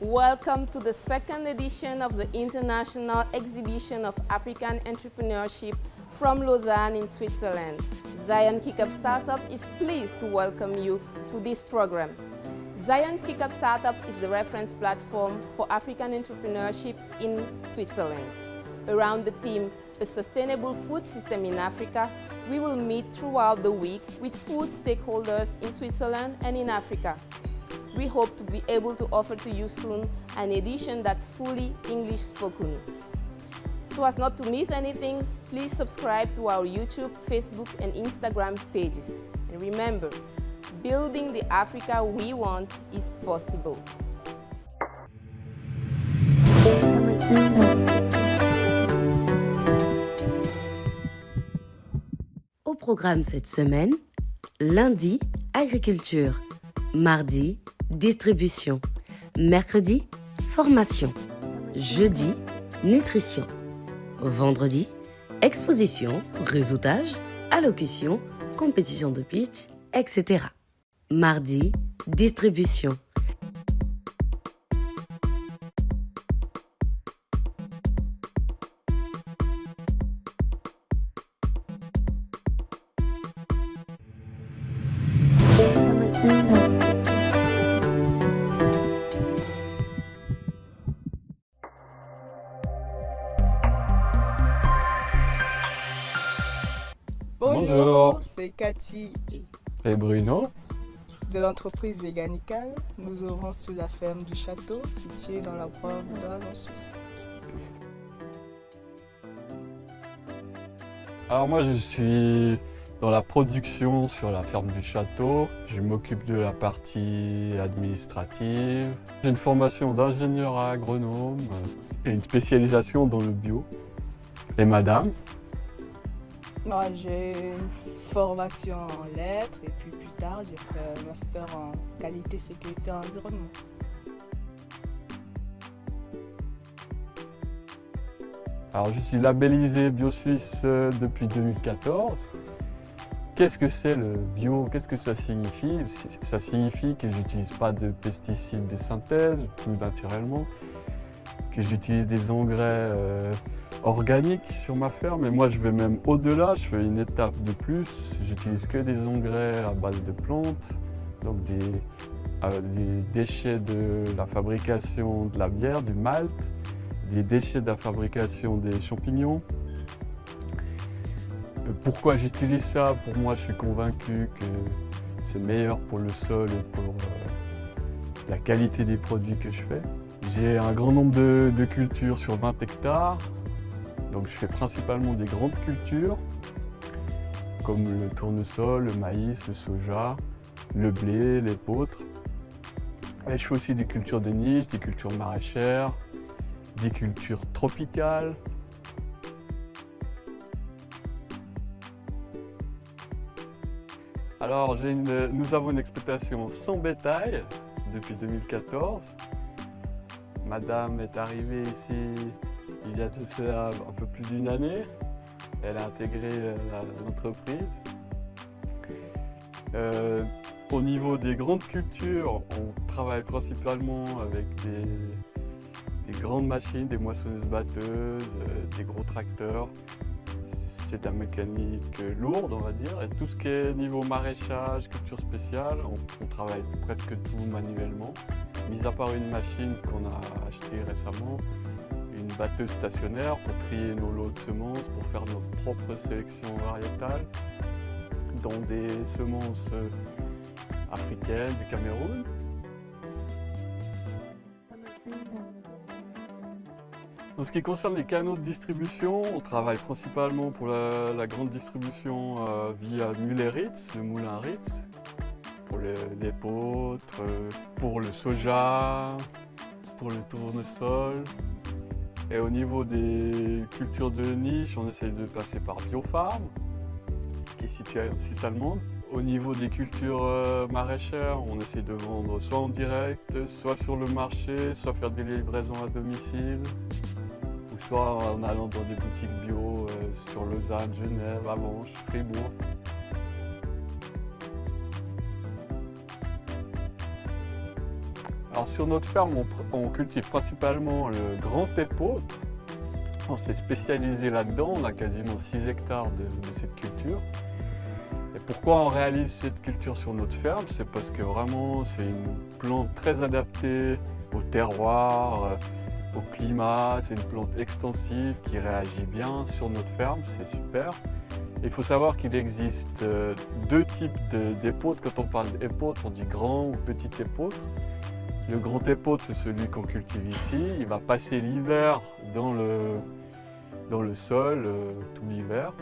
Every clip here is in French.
Welcome to the second edition of the International Exhibition of African Entrepreneurship from Lausanne in Switzerland. Zion Kickup Startups is pleased to welcome you to this program. Zion Kickup Startups is the reference platform for African entrepreneurship in Switzerland. Around the theme, A Sustainable Food System in Africa, we will meet throughout the week with food stakeholders in Switzerland and in Africa. We hope to be able to offer to you soon an edition that's fully English spoken. So as not to miss anything, please subscribe to our YouTube, Facebook and Instagram pages. And remember, building the Africa we want is possible. Au programme cette semaine, lundi, agriculture, mardi, distribution, mercredi, formation, jeudi, nutrition, vendredi, exposition, réseautage, allocution, compétition de pitch, etc. Mardi, distribution. Bonjour, c'est Cathy et Bruno de l'entreprise Veganical. Nous œuvrons sur la ferme du Château, située dans la province d'Oise en Suisse. Alors moi je suis dans la production sur la ferme du Château. Je m'occupe de la partie administrative. J'ai une formation d'ingénieur agronome et une spécialisation dans le bio. Et madame? Moi, j'ai une formation en lettres et puis plus tard, j'ai fait un master en qualité, sécurité et environnement. Alors je suis labellisé BioSuisse depuis 2014. Qu'est-ce que c'est le bio? Qu'est-ce que ça signifie? Ça signifie que j'utilise pas de pesticides de synthèse, tout naturellement, que j'utilise des engrais organiques sur ma ferme. Et moi je vais même au-delà, je fais une étape de plus. J'utilise que des engrais à base de plantes, donc des déchets de la fabrication de la bière, du malt, des déchets de la fabrication des champignons. Pourquoi j'utilise ça? Pour moi, je suis convaincu que c'est meilleur pour le sol et pour la qualité des produits que je fais. J'ai un grand nombre de cultures sur 20 hectares. Donc je fais principalement des grandes cultures, comme le tournesol, le maïs, le soja, le blé, l'épeautre. Et je fais aussi des cultures de niche, des cultures maraîchères, des cultures tropicales. Alors nous avons une exploitation sans bétail depuis 2014. Madame est arrivée ici il y a de cela un peu plus d'une année. Elle a intégré l'entreprise. Au niveau des grandes cultures, on travaille principalement avec des grandes machines, des moissonneuses-batteuses, des gros tracteurs. C'est de la mécanique lourde, on va dire. Et tout ce qui est niveau maraîchage, culture spéciale, on travaille presque tout manuellement. Mis à part une machine qu'on a achetée récemment, une batteuse stationnaire pour trier nos lots de semences, pour faire notre propre sélection variétale dans des semences africaines du Cameroun. En ce qui concerne les canaux de distribution, on travaille principalement pour la grande distribution via Müller-Ritz, le moulin Ritz, pour l'épeautre, pour le soja, pour le tournesol. Et au niveau des cultures de niche, on essaye de passer par Biofarm, qui est situé en Suisse allemande. Au niveau des cultures maraîchères, on essaie de vendre soit en direct, soit sur le marché, soit faire des livraisons à domicile, ou soit en allant dans des boutiques bio sur Lausanne, Genève, Avanches, Fribourg. Alors sur notre ferme, on cultive principalement le grand épaule. On s'est spécialisé là-dedans, on a quasiment 6 hectares de cette culture. Et pourquoi on réalise cette culture sur notre ferme? C'est parce que vraiment c'est une plante très adaptée au terroir, au climat. C'est une plante extensive qui réagit bien sur notre ferme, c'est super. Il faut savoir qu'il existe 2 types d'épeautres. Quand on parle d'épeautre, on dit grand ou petit épeautre. Le grand épeautre, c'est celui qu'on cultive ici. Il va passer l'hiver dans le sol, tout l'hiver.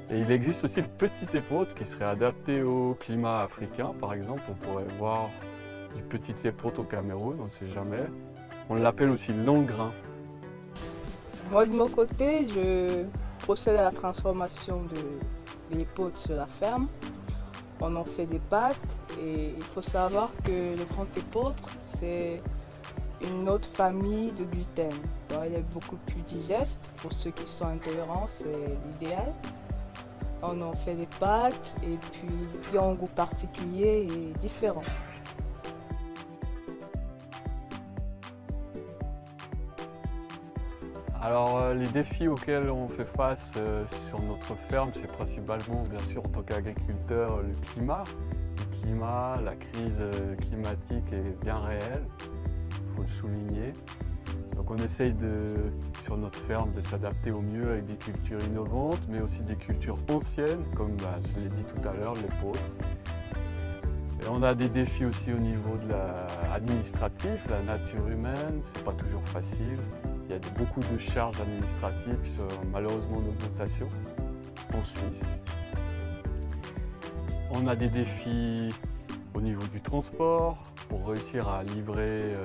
Et il existe aussi le petit épeautre qui serait adapté au climat africain. Par exemple, on pourrait voir du petit épeautre au Cameroun, on ne sait jamais. On l'appelle aussi long grain. Moi, de mon côté, je procède à la transformation de l'épaule sur la ferme. On en fait des pâtes et il faut savoir que le grand épeautre, c'est une autre famille de gluten. Alors, il est beaucoup plus digeste. Pour ceux qui sont intolérants, c'est l'idéal. On en fait des pâtes et puis il y a un goût particulier et différent. Alors les défis auxquels on fait face sur notre ferme, c'est principalement bien sûr en tant qu'agriculteur le climat. Le climat, la crise climatique est bien réelle, il faut le souligner. Donc on essaye sur notre ferme de s'adapter au mieux avec des cultures innovantes, mais aussi des cultures anciennes, comme je l'ai dit tout à l'heure, l'épaule. Et on a des défis aussi au niveau de l'administratif, la nature humaine, c'est pas toujours facile. Il y a beaucoup de charges administratives qui sont malheureusement en augmentation en Suisse. On a des défis au niveau du transport, pour réussir à livrer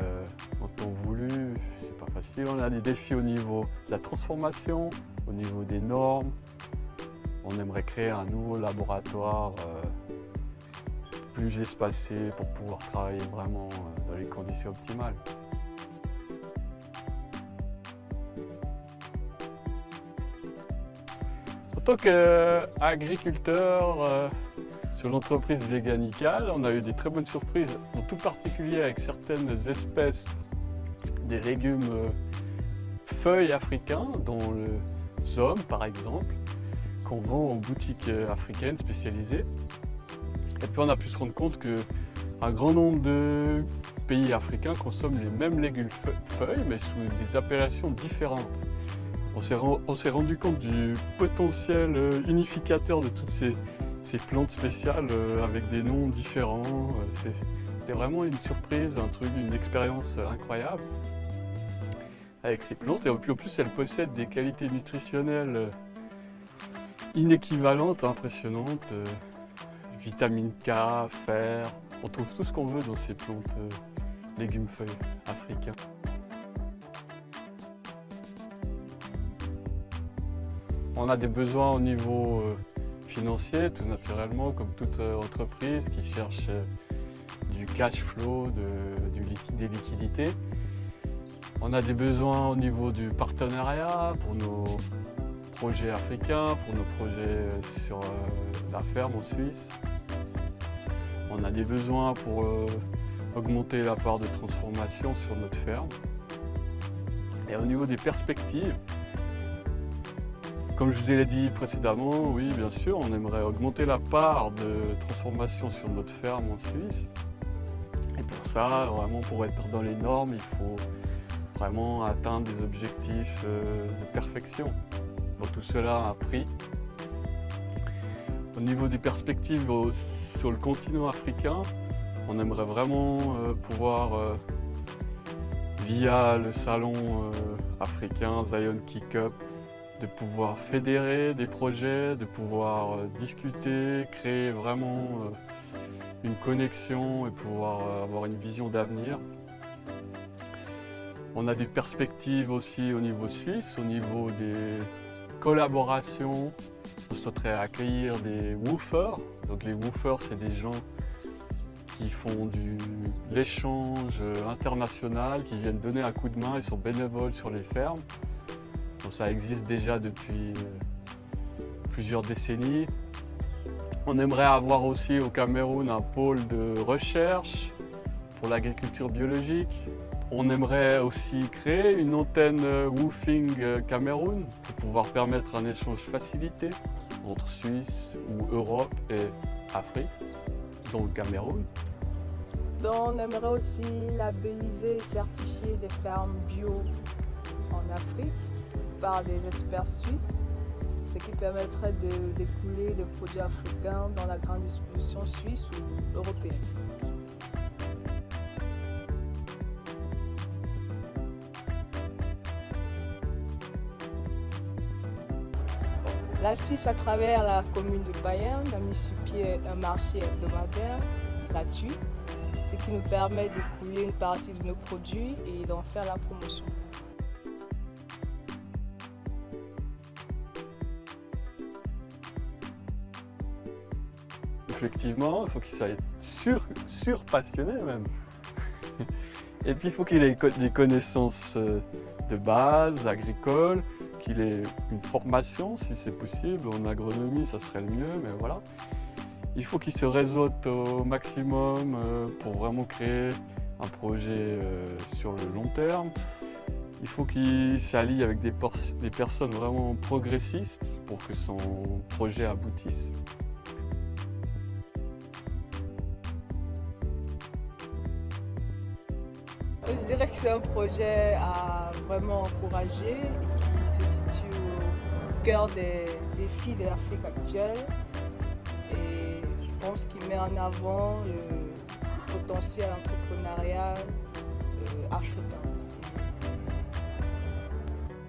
en temps voulu, c'est pas facile. On a des défis au niveau de la transformation, au niveau des normes. On aimerait créer un nouveau laboratoire plus espacé pour pouvoir travailler vraiment dans les conditions optimales. En tant qu'agriculteur sur l'entreprise Veganical, on a eu des très bonnes surprises, en tout particulier avec certaines espèces des légumes feuilles africains, dont le zom par exemple, qu'on vend en boutique africaine spécialisée. Et puis on a pu se rendre compte qu'un grand nombre de pays africains consomment les mêmes légumes feuilles, mais sous des appellations différentes. On s'est rendu compte du potentiel unificateur de toutes ces plantes spéciales avec des noms différents. C'était vraiment une surprise, une expérience incroyable avec ces plantes. Et puis en plus, elles possèdent des qualités nutritionnelles inéquivalentes, impressionnantes. Vitamine K, fer, on trouve tout ce qu'on veut dans ces plantes légumes feuilles africains. On a des besoins au niveau financier, tout naturellement, comme toute entreprise qui cherche du cash flow, des liquidités. On a des besoins au niveau du partenariat pour nos projets africains, pour nos projets sur la ferme en Suisse. On a des besoins pour augmenter la part de transformation sur notre ferme. Et au niveau des perspectives, comme je vous l'ai dit précédemment, oui, bien sûr, on aimerait augmenter la part de transformation sur notre ferme en Suisse. Et pour ça, vraiment, pour être dans les normes, il faut vraiment atteindre des objectifs de perfection. Bon, tout cela a un prix. Au niveau des perspectives sur le continent africain, on aimerait vraiment pouvoir, via le salon africain Zion Kick-Up, de pouvoir fédérer des projets, de pouvoir discuter, créer vraiment une connexion et pouvoir avoir une vision d'avenir. On a des perspectives aussi au niveau suisse, au niveau des collaborations. On souhaiterait accueillir des woofers. Donc les woofers, c'est des gens qui font de l'échange international, qui viennent donner un coup de main, ils sont bénévoles sur les fermes. Donc ça existe déjà depuis plusieurs décennies. On aimerait avoir aussi au Cameroun un pôle de recherche pour l'agriculture biologique. On aimerait aussi créer une antenne Woofing Cameroun pour pouvoir permettre un échange facilité entre Suisse ou Europe et Afrique, dont le Cameroun. Donc, on aimerait aussi labelliser et certifier des fermes bio en Afrique par des experts suisses, ce qui permettrait d'écouler des produits africains dans la grande distribution suisse ou européenne. La Suisse, à travers la commune de Bayern, a mis sur pied un marché hebdomadaire gratuit, ce qui nous permet d'écouler une partie de nos produits et d'en faire la promotion. Effectivement, il faut qu'il soit surpassionné même. Et puis il faut qu'il ait des connaissances de base, agricoles, qu'il ait une formation si c'est possible, en agronomie ça serait le mieux, mais voilà. Il faut qu'il se réseaute au maximum pour vraiment créer un projet sur le long terme. Il faut qu'il s'allie avec des personnes vraiment progressistes pour que son projet aboutisse. Je dirais que c'est un projet à vraiment encourager et qui se situe au cœur des défis de l'Afrique actuelle. Et je pense qu'il met en avant le potentiel entrepreneurial africain.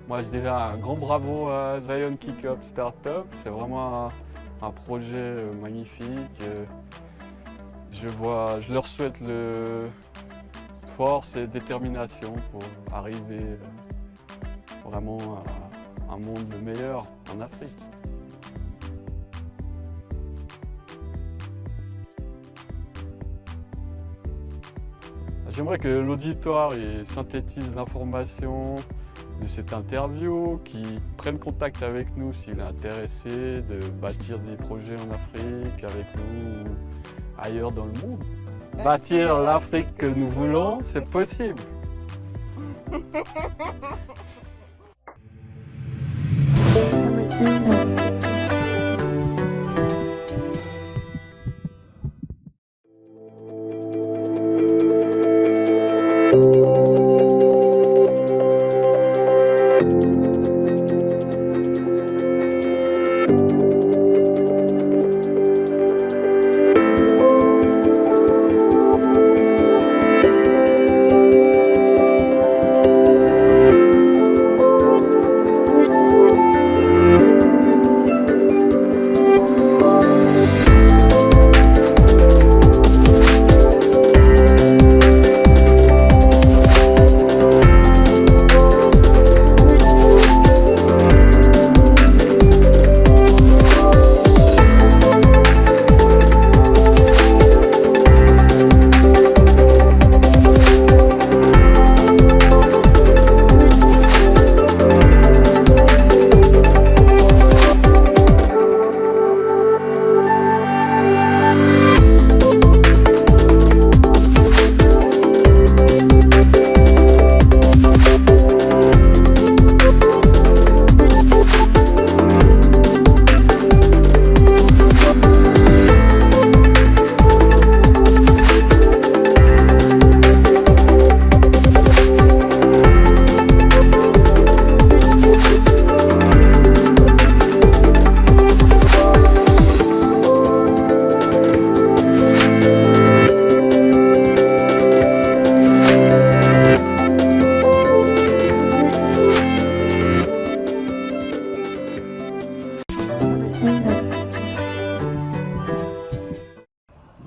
Moi je dirais un grand bravo à Zion Kick-Up Startup, c'est vraiment un projet magnifique. Je leur souhaite force et détermination pour arriver vraiment à un monde meilleur en Afrique. J'aimerais que l'auditoire synthétise l'information de cette interview, qu'il prenne contact avec nous s'il est intéressé de bâtir des projets en Afrique avec nous ou ailleurs dans le monde. Bâtir l'Afrique que nous voulons, c'est possible.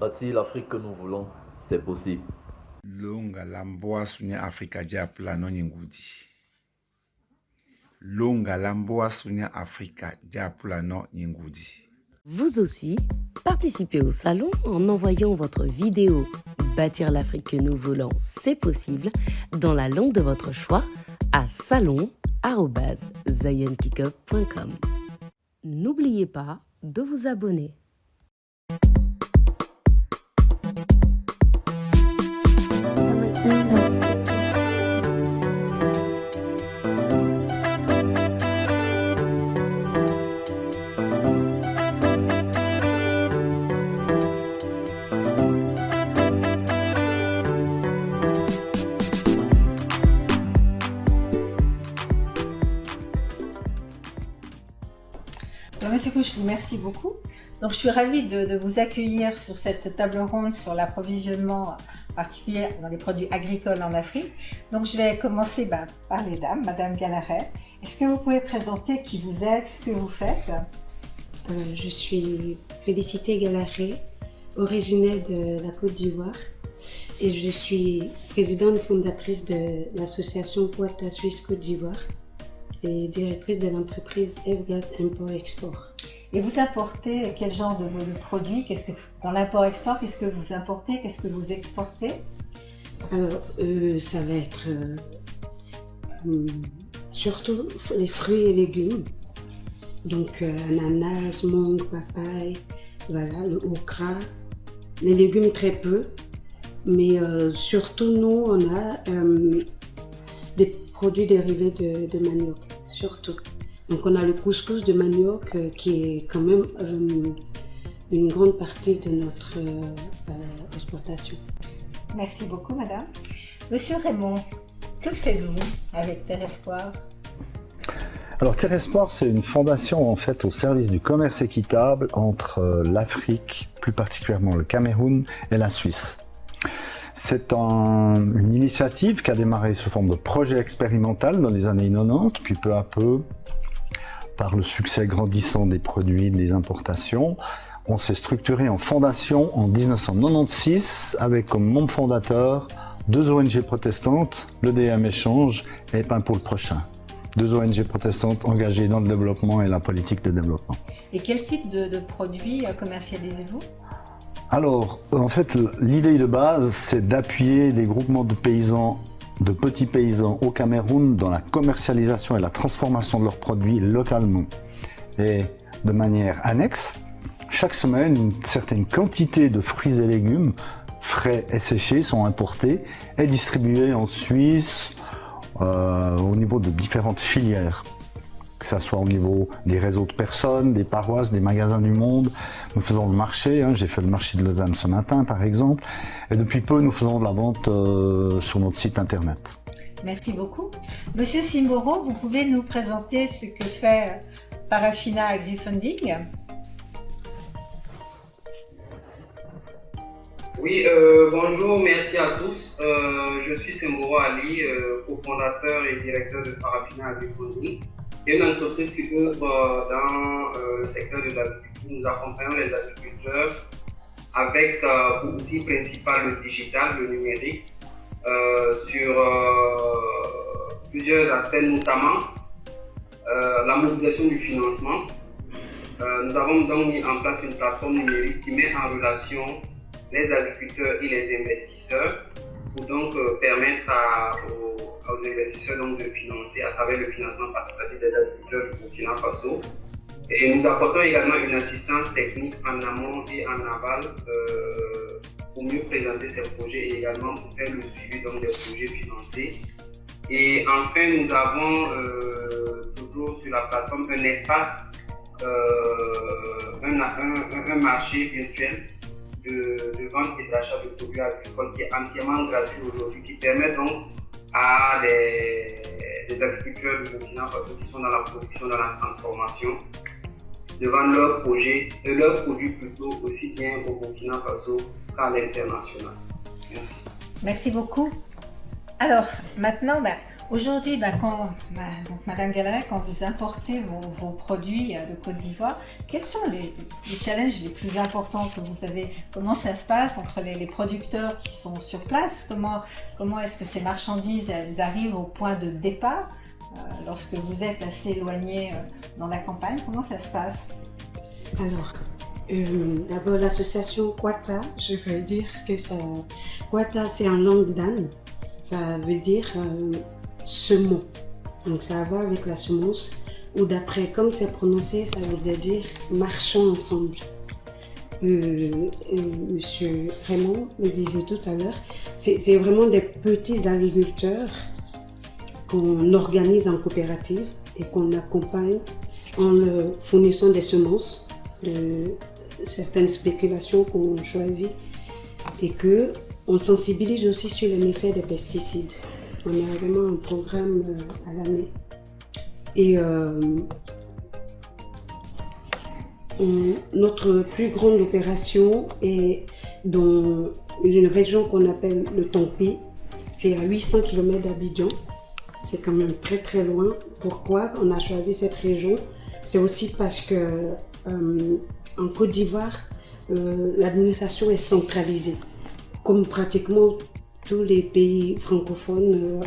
Bâtir l'Afrique que nous voulons, c'est possible. Longa lamboa sunya Afrika japla no nyingudi. Longa lamboa sunya Afrika japla no nyingudi. Vous aussi, participez au salon en envoyant votre vidéo « Bâtir l'Afrique que nous voulons, c'est possible » dans la langue de votre choix à salon@zionkickup.com. N'oubliez pas de vous abonner. coup, je vous remercie beaucoup. Donc, je suis ravie de vous accueillir sur cette table ronde sur l'approvisionnement particulier dans les produits agricoles en Afrique. Donc, je vais commencer par les dames. Madame Galaret, est-ce que vous pouvez présenter qui vous êtes, ce que vous faites? Je suis Félicité Galaret, originaire de la Côte d'Ivoire, et je suis présidente fondatrice de l'association Quata Suisse Côte d'Ivoire et directrice de l'entreprise FGAT Import-Export. Et vous importez quel genre de produits? Dans l'import-export, qu'est-ce que vous importez? Qu'est-ce que vous exportez? Alors, ça va être surtout les fruits et légumes. Donc, ananas, mangue, papaye, voilà, le okra. Les légumes très peu, mais surtout nous, on a des produits dérivés de manioc, surtout. Donc on a le couscous de manioc qui est quand même une grande partie de notre exploitation. Merci beaucoup, madame. Monsieur Raymond, que faites-vous avec Terre Espoir? Alors Terre Espoir, c'est une fondation en fait au service du commerce équitable entre l'Afrique, plus particulièrement le Cameroun et la Suisse. C'est une initiative qui a démarré sous forme de projet expérimental dans les années 90, puis peu à peu, par le succès grandissant des produits, des importations, on s'est structuré en fondation en 1996 avec comme membre fondateur 2 ONG protestantes, l'EDM Échange et Pain pour le Prochain. 2 ONG protestantes engagées dans le développement et la politique de développement. Et quel type de produits commercialisez-vous? Alors, en fait, l'idée de base, c'est d'appuyer des groupements de paysans, de petits paysans au Cameroun dans la commercialisation et la transformation de leurs produits localement. Et de manière annexe, chaque semaine, une certaine quantité de fruits et légumes frais et séchés sont importés et distribués en Suisse au niveau de différentes filières. Que ce soit au niveau des réseaux de personnes, des paroisses, des magasins du monde. Nous faisons le marché, j'ai fait le marché de Lausanne ce matin par exemple, et depuis peu nous faisons de la vente sur notre site internet. Merci beaucoup. Monsieur Simboro, vous pouvez nous présenter ce que fait Farafina AgriFunding? Oui, bonjour, merci à tous. Je suis Simboro Ali, cofondateur et directeur de Farafina AgriFunding. C'est une entreprise qui œuvre dans le secteur de l'agriculture. Nous accompagnons les agriculteurs avec pour outil principal le digital, le numérique, sur plusieurs aspects, notamment la mobilisation du financement. Nous avons donc mis en place une plateforme numérique qui met en relation les agriculteurs et les investisseurs pour donc permettre aux investisseurs donc, de financer à travers le financement participatif des agriculteurs du Burkina Faso. Et nous apportons également une assistance technique en amont et en aval pour mieux présenter ces projets et également pour faire le suivi donc, des projets financés. Et enfin, nous avons toujours sur la plateforme un espace, un marché virtuel de vente et d'achat de produits agricoles qui est entièrement gratuit aujourd'hui, qui permet donc à des agriculteurs du Burkina Faso qui sont dans la production, dans la transformation, de vendre leurs produits plutôt aussi bien au Burkina Faso qu'à l'international. Merci. Merci beaucoup. Alors maintenant, aujourd'hui, Madame Galaret, quand vous importez vos produits de Côte d'Ivoire, quels sont les challenges les plus importants que vous avez? Comment ça se passe entre les producteurs qui sont sur place? Comment est-ce que ces marchandises elles arrivent au point de départ lorsque vous êtes assez éloigné dans la campagne? Comment ça se passe? Alors, d'abord l'association Quata, je veux dire ce que ça... Quata, c'est en langue d'âne. Ça veut dire semence. Donc ça a à voir avec la semence, ou d'après comme c'est prononcé, ça voudrait dire marchons ensemble. Monsieur Raymond le disait tout à l'heure, c'est vraiment des petits agriculteurs qu'on organise en coopérative et qu'on accompagne en leur fournissant des semences de certaines spéculations qu'on choisit et que on sensibilise aussi sur les méfaits des pesticides. On a vraiment un programme à l'année. Et notre plus grande opération est dans une région qu'on appelle le Tampi. C'est à 800 km d'Abidjan. C'est quand même très très loin. Pourquoi on a choisi cette région? C'est aussi parce que en Côte d'Ivoire, l'administration est centralisée, comme pratiquement tous les pays francophones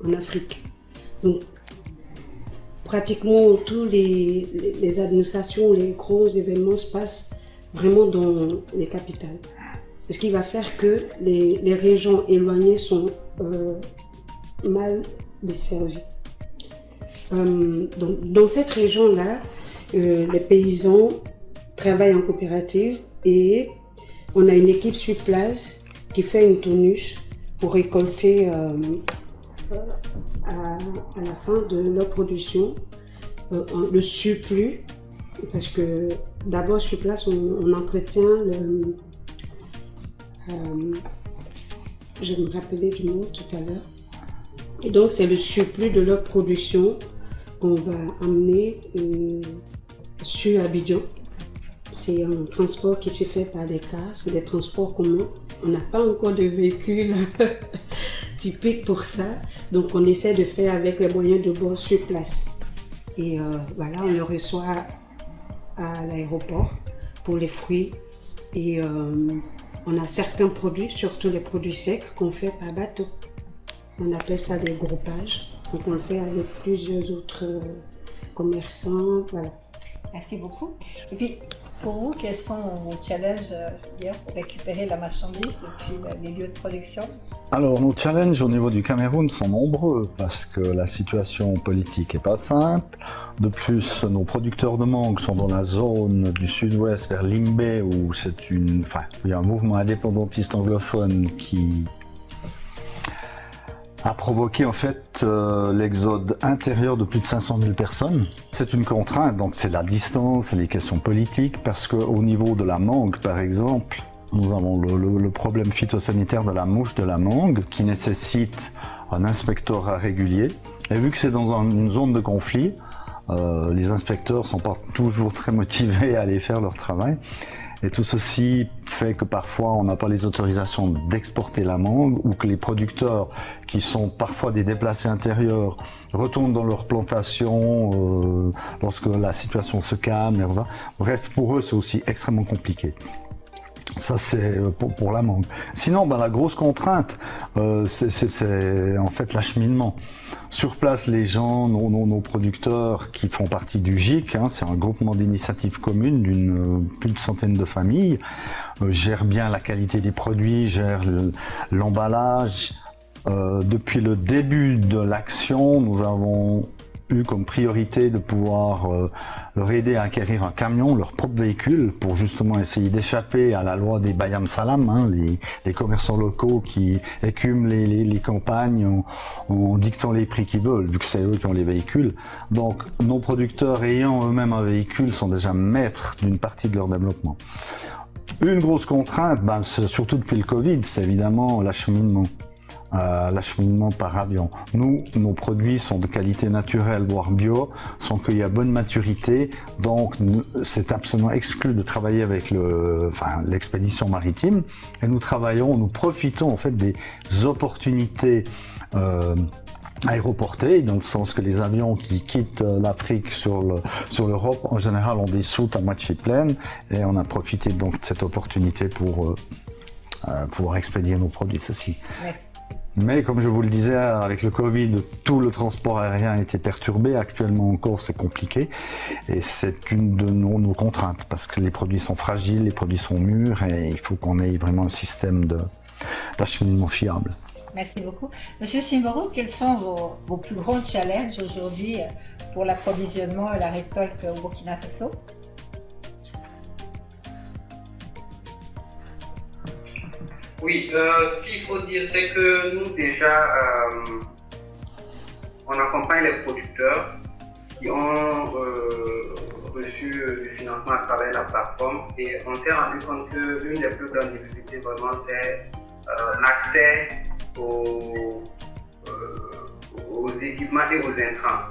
en Afrique. Donc, pratiquement toutes les administrations, les gros événements se passent vraiment dans les capitales. Ce qui va faire que les régions éloignées sont mal desservies. Donc, dans cette région-là, les paysans travaillent en coopérative et on a une équipe sur place qui fait une tonus pour récolter à la fin de leur production le surplus, parce que d'abord sur place on entretient le je me rappelais du mot tout à l'heure, et donc c'est le surplus de leur production qu'on va amener sur Abidjan. C'est un transport qui se fait par des cars, c'est des transports communs. On n'a pas encore de véhicule typique pour ça, donc on essaie de faire avec les moyens de bord sur place. Et voilà, on le reçoit à l'aéroport pour les fruits. Et on a certains produits, surtout les produits secs, qu'on fait par bateau. On appelle ça des groupages. Donc on le fait avec plusieurs autres commerçants, voilà. Merci beaucoup. Et puis, pour vous, quels sont vos challenges pour récupérer la marchandise depuis les lieux de production? Alors, nos challenges au niveau du Cameroun sont nombreux parce que la situation politique n'est pas simple. De plus, nos producteurs de mangue sont dans la zone du sud-ouest vers Limbé où il y a un mouvement indépendantiste anglophone qui a provoqué en fait l'exode intérieur de plus de 500 000 personnes. C'est une contrainte, donc c'est la distance, c'est les questions politiques, parce qu'au niveau de la mangue par exemple, nous avons le problème phytosanitaire de la mouche de la mangue qui nécessite un inspectorat régulier. Et vu que c'est dans une zone de conflit, les inspecteurs ne sont pas toujours très motivés à aller faire leur travail. Et tout ceci fait que parfois on n'a pas les autorisations d'exporter la mangue ou que les producteurs qui sont parfois des déplacés intérieurs retournent dans leur plantation lorsque la situation se calme. Bref, pour eux c'est aussi extrêmement compliqué. Ça c'est pour la mangue. Sinon, la grosse contrainte, c'est en fait l'acheminement. Sur place, les gens, nos producteurs qui font partie du GIC, c'est un groupement d'initiatives communes d'une plus de centaine de familles, gèrent bien la qualité des produits, gèrent l'emballage. Depuis le début de l'action, nous avons eu comme priorité de pouvoir leur aider à acquérir un camion, leur propre véhicule, pour justement essayer d'échapper à la loi des Bayam Salam, les commerçants locaux qui écument les campagnes en dictant les prix qu'ils veulent, vu que c'est eux qui ont les véhicules. Donc nos producteurs ayant eux-mêmes un véhicule sont déjà maîtres d'une partie de leur développement. Une grosse contrainte, surtout depuis le Covid, c'est évidemment l'acheminement. L'acheminement par avion. Nous, nos produits sont de qualité naturelle, voire bio, sont cueillis à bonne maturité, donc c'est absolument exclu de travailler avec l'expédition maritime. Et nous profitons en fait des opportunités aéroportées, dans le sens que les avions qui quittent l'Afrique sur l'Europe, en général, ont des soutes à moitié pleines, et on a profité donc de cette opportunité pour pouvoir expédier nos produits. Ceci. Merci. Mais comme je vous le disais, avec le Covid, tout le transport aérien a été perturbé. Actuellement encore, c'est compliqué. Et c'est une de nos contraintes, parce que les produits sont fragiles, les produits sont mûrs, et il faut qu'on ait vraiment un système d'acheminement fiable. Merci beaucoup. Monsieur Simboro, quels sont vos plus grands challenges aujourd'hui pour l'approvisionnement et la récolte au Burkina Faso? Oui, ce qu'il faut dire, c'est que nous déjà, on accompagne les producteurs qui ont reçu du financement à travers la plateforme, et on s'est rendu compte qu'une des plus grandes difficultés vraiment c'est l'accès aux équipements et aux intrants.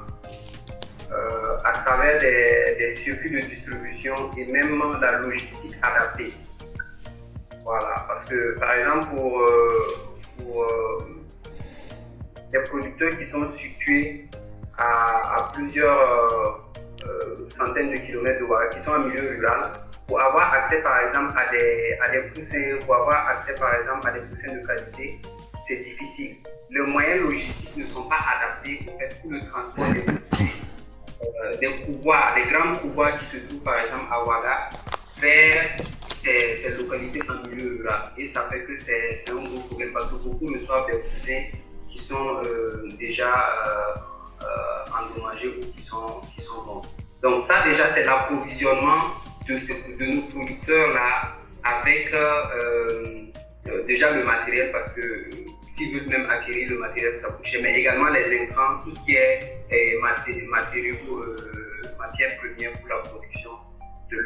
à travers des circuits de distribution et même la logistique adaptée. Voilà, parce que par exemple pour des producteurs qui sont situés à plusieurs centaines de kilomètres de Ouaga, qui sont en milieu rural, pour avoir accès par exemple à des poussins, pour avoir accès par exemple à des poussins de qualité, c'est difficile. Les moyens logistiques ne sont pas adaptés pour le transport des poussins. Des grands couvoirs qui se trouvent par exemple à Ouaga vers ces localités en milieu rural. Et ça fait que c'est un gros problème parce que beaucoup reçoivent des poussins qui sont déjà endommagés ou qui sont bons. Donc ça déjà c'est l'approvisionnement de nos producteurs-là avec déjà le matériel, parce que s'ils veulent même acquérir le matériel, ça coûte cher, mais également les intrants, tout ce qui est matières premières pour la production de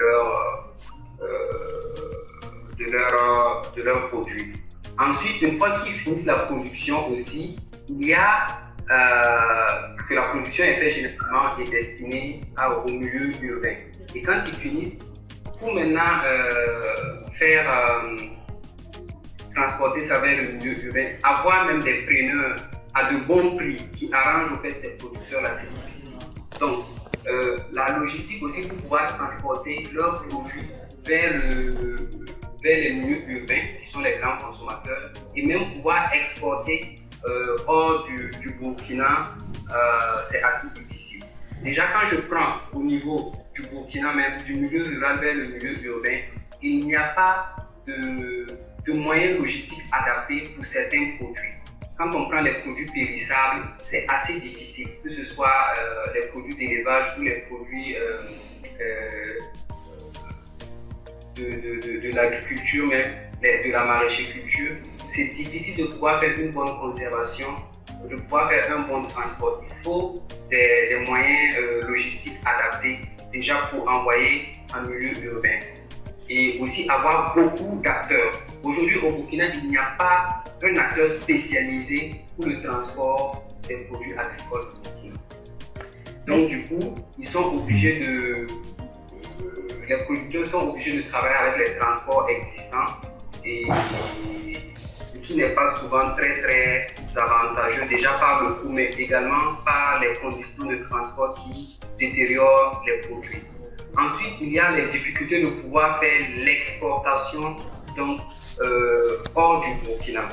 leurs produits. Ensuite, une fois qu'ils finissent la production aussi, il y a que la production est faite généralement et destinée au milieu urbain. Et quand ils finissent, pour maintenant faire transporter ça vers le milieu urbain, avoir même des preneurs à de bons prix qui arrangent au fait ces producteurs-là, c'est difficile. Donc, la logistique aussi pour pouvoir transporter leurs produits vers les milieux urbains, qui sont les grands consommateurs, et même pouvoir exporter hors du Burkina, c'est assez difficile. Déjà, quand je prends au niveau du Burkina, même du milieu rural vers le milieu urbain, il n'y a pas de moyens logistiques adaptés pour certains produits. Quand on prend les produits périssables, c'est assez difficile, que ce soit les produits d'élevage ou les produits de l'agriculture, même de la maraîchère-culture. C'est difficile de pouvoir faire une bonne conservation, de pouvoir faire un bon transport. Il faut des moyens logistiques adaptés déjà pour envoyer en milieu urbain. Et aussi avoir beaucoup d'acteurs. Aujourd'hui au Burkina, il n'y a pas un acteur spécialisé pour le transport des produits agricoles au Burkina. Donc du coup, ils sont obligés les producteurs sont obligés de travailler avec les transports existants et qui n'est pas souvent très très avantageux, déjà par le coût, mais également par les conditions de transport qui détériorent les produits. Ensuite, il y a les difficultés de pouvoir faire l'exportation donc hors du Burkina.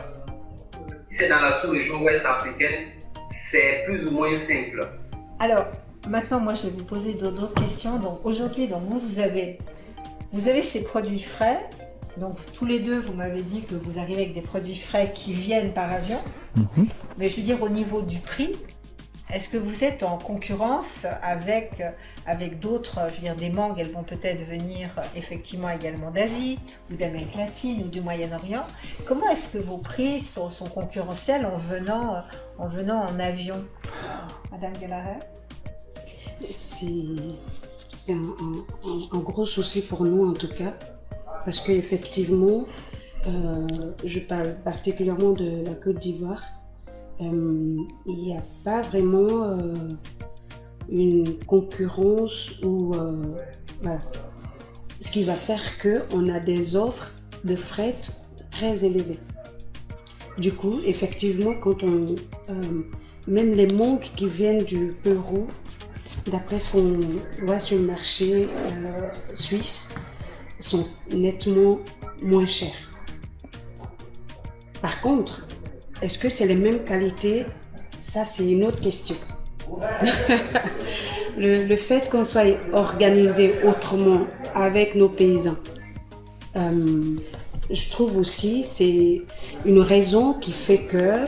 Si c'est dans la sous-région ouest africaine, c'est plus ou moins simple. Alors, maintenant, moi, je vais vous poser d'autres questions. Donc, aujourd'hui, vous avez ces produits frais. Donc, tous les deux, vous m'avez dit que vous arrivez avec des produits frais qui viennent par avion. Mais je veux dire, au niveau du prix, est-ce que vous êtes en concurrence avec d'autres, je veux dire, des mangues, elles vont peut-être venir effectivement également d'Asie ou d'Amérique latine ou du Moyen-Orient. Comment est-ce que vos prix sont concurrentiels en venant en avion? Madame Galaret? C'est un gros souci pour nous en tout cas, parce qu'effectivement, je parle particulièrement de la Côte d'Ivoire, il n'y a pas vraiment une concurrence ou voilà. Ce qui va faire qu'on a des offres de fret très élevées. Du coup, effectivement, quand même les mangues qui viennent du Pérou, d'après ce qu'on voit sur le marché suisse, sont nettement moins chers. Par contre, est-ce que c'est les mêmes qualités? Ça, c'est une autre question. le fait qu'on soit organisé autrement avec nos paysans, je trouve aussi c'est une raison qui fait que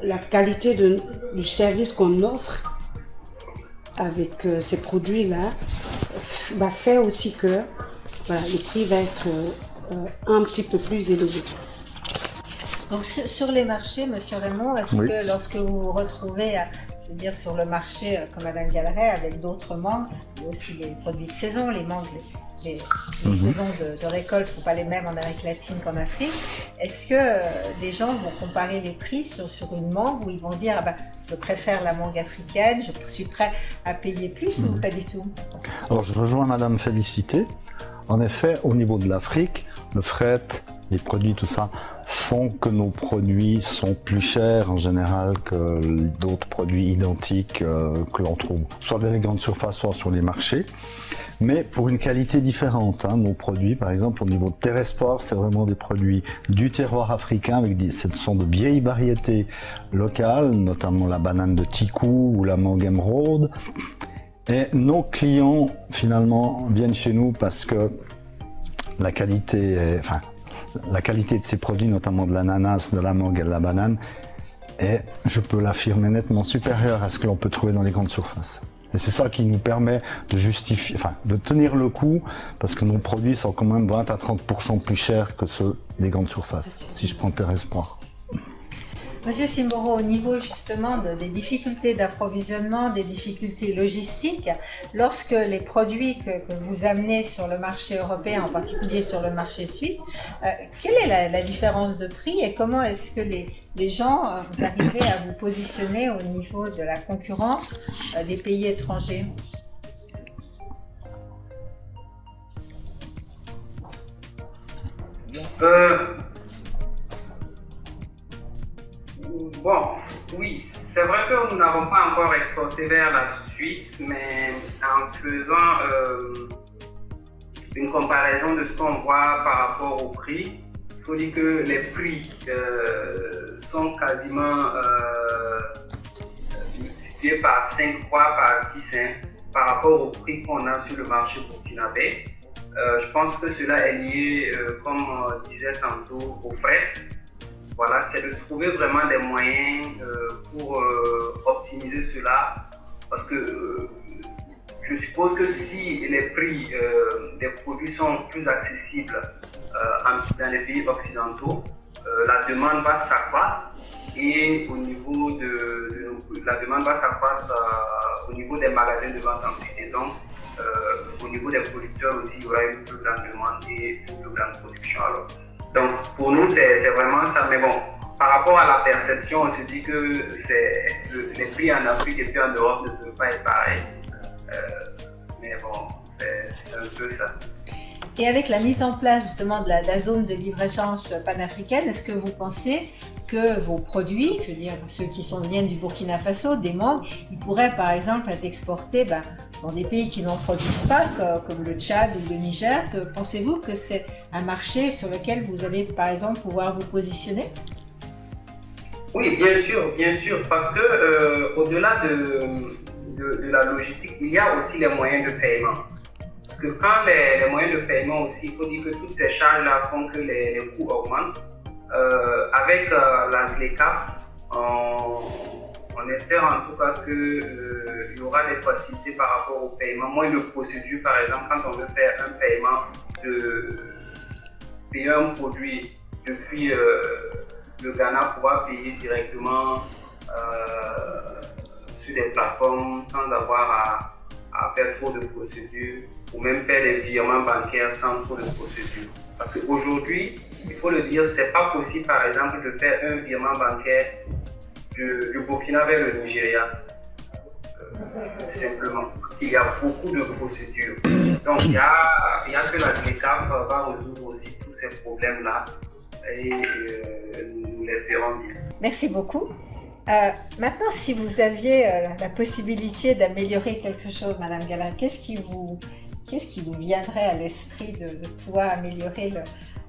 la qualité du service qu'on offre avec ces produits-là va faire aussi que voilà, le prix va être un petit peu plus élevé. Donc sur les marchés, Monsieur Raymond, est-ce que lorsque vous vous retrouvez je veux dire, sur le marché, comme Madame Galleret, avec d'autres mangues, il y a aussi les produits de saison, les mangues, les saisons de récolte ne sont pas les mêmes en Amérique latine qu'en Afrique. Est-ce que les gens vont comparer les prix sur une mangue où ils vont dire ah ben, je préfère la mangue africaine, je suis prêt à payer plus ou pas du tout? Alors je rejoins Madame Félicité. En effet, au niveau de l'Afrique, le fret, les produits, tout ça, font que nos produits sont plus chers en général que d'autres produits identiques que l'on trouve soit dans les grandes surfaces, soit sur les marchés. Mais pour une qualité différente, hein, nos produits, par exemple au niveau de Terresport, c'est vraiment des produits du terroir africain, ce sont de vieilles variétés locales, notamment la banane de Tikou ou la mangue émeraude. Et nos clients finalement viennent chez nous parce que la qualité de ces produits, notamment de l'ananas, de la mangue et de la banane, est, je peux l'affirmer nettement, supérieure à ce que l'on peut trouver dans les grandes surfaces. Et c'est ça qui nous permet de justifier, de tenir le coup, parce que nos produits sont quand même 20 à 30% plus chers que ceux des grandes surfaces, si je prends Terresport. Monsieur Simboro, au niveau justement des difficultés d'approvisionnement, des difficultés logistiques, lorsque les produits que vous amenez sur le marché européen, en particulier sur le marché suisse, quelle est la différence de prix et comment est-ce que les gens, vous arrivez à vous positionner au niveau de la concurrence des pays étrangers? Bon, oui, c'est vrai que nous n'avons pas encore exporté vers la Suisse, mais en faisant une comparaison de ce qu'on voit par rapport au prix, il faut dire que les prix sont quasiment multipliés par 5 fois, par 10 par rapport au prix qu'on a sur le marché burkinabé. Je pense que cela est lié, comme on disait tantôt, au fret. Voilà, c'est de trouver vraiment des moyens pour optimiser cela, parce que je suppose que si les prix des produits sont plus accessibles dans les pays occidentaux, la demande va s'accroître et au niveau la demande va s'accroître au niveau des magasins de vente en Suisse. Et donc, au niveau des producteurs aussi, il y aura une plus grande demande et une plus grande production alors. Donc pour nous, c'est vraiment ça. Mais bon, par rapport à la perception, on se dit que les prix en Afrique et puis en Europe ne peuvent pas être pareils. Mais bon, c'est un peu ça. Et avec la mise en place justement de la zone de libre-échange panafricaine, est-ce que vous pensez que vos produits, je veux dire ceux qui viennent du Burkina Faso, des mangues, ils pourraient par exemple être exportés dans des pays qui n'en produisent pas, comme le Tchad ou le Niger? Pensez-vous que c'est un marché sur lequel vous allez par exemple pouvoir vous positionner? Oui, bien sûr, parce que au-delà de la logistique, il y a aussi les moyens de paiement. Parce que quand les moyens de paiement aussi, il faut dire que toutes ces charges-là font que les coûts augmentent. Avec la ZLECAf, on espère en tout cas qu'il y aura des facilités par rapport au paiement, moins de procédures. Par exemple, quand on veut faire un paiement de payer un produit depuis le Ghana, pouvoir payer directement sur des plateformes sans avoir à faire trop de procédures, ou même faire des virements bancaires sans trop de procédures. Parce qu'aujourd'hui, il faut le dire, c'est pas possible par exemple de faire un virement bancaire du Burkina vers le Nigeria. Simplement. Il y a beaucoup de procédures. Donc il y a que la ZLECAf va résoudre aussi tous ces problèmes-là et nous l'espérons bien. Merci beaucoup. Maintenant, si vous aviez la possibilité d'améliorer quelque chose, Madame Galleret, qu'est-ce qui vous viendrait à l'esprit de pouvoir améliorer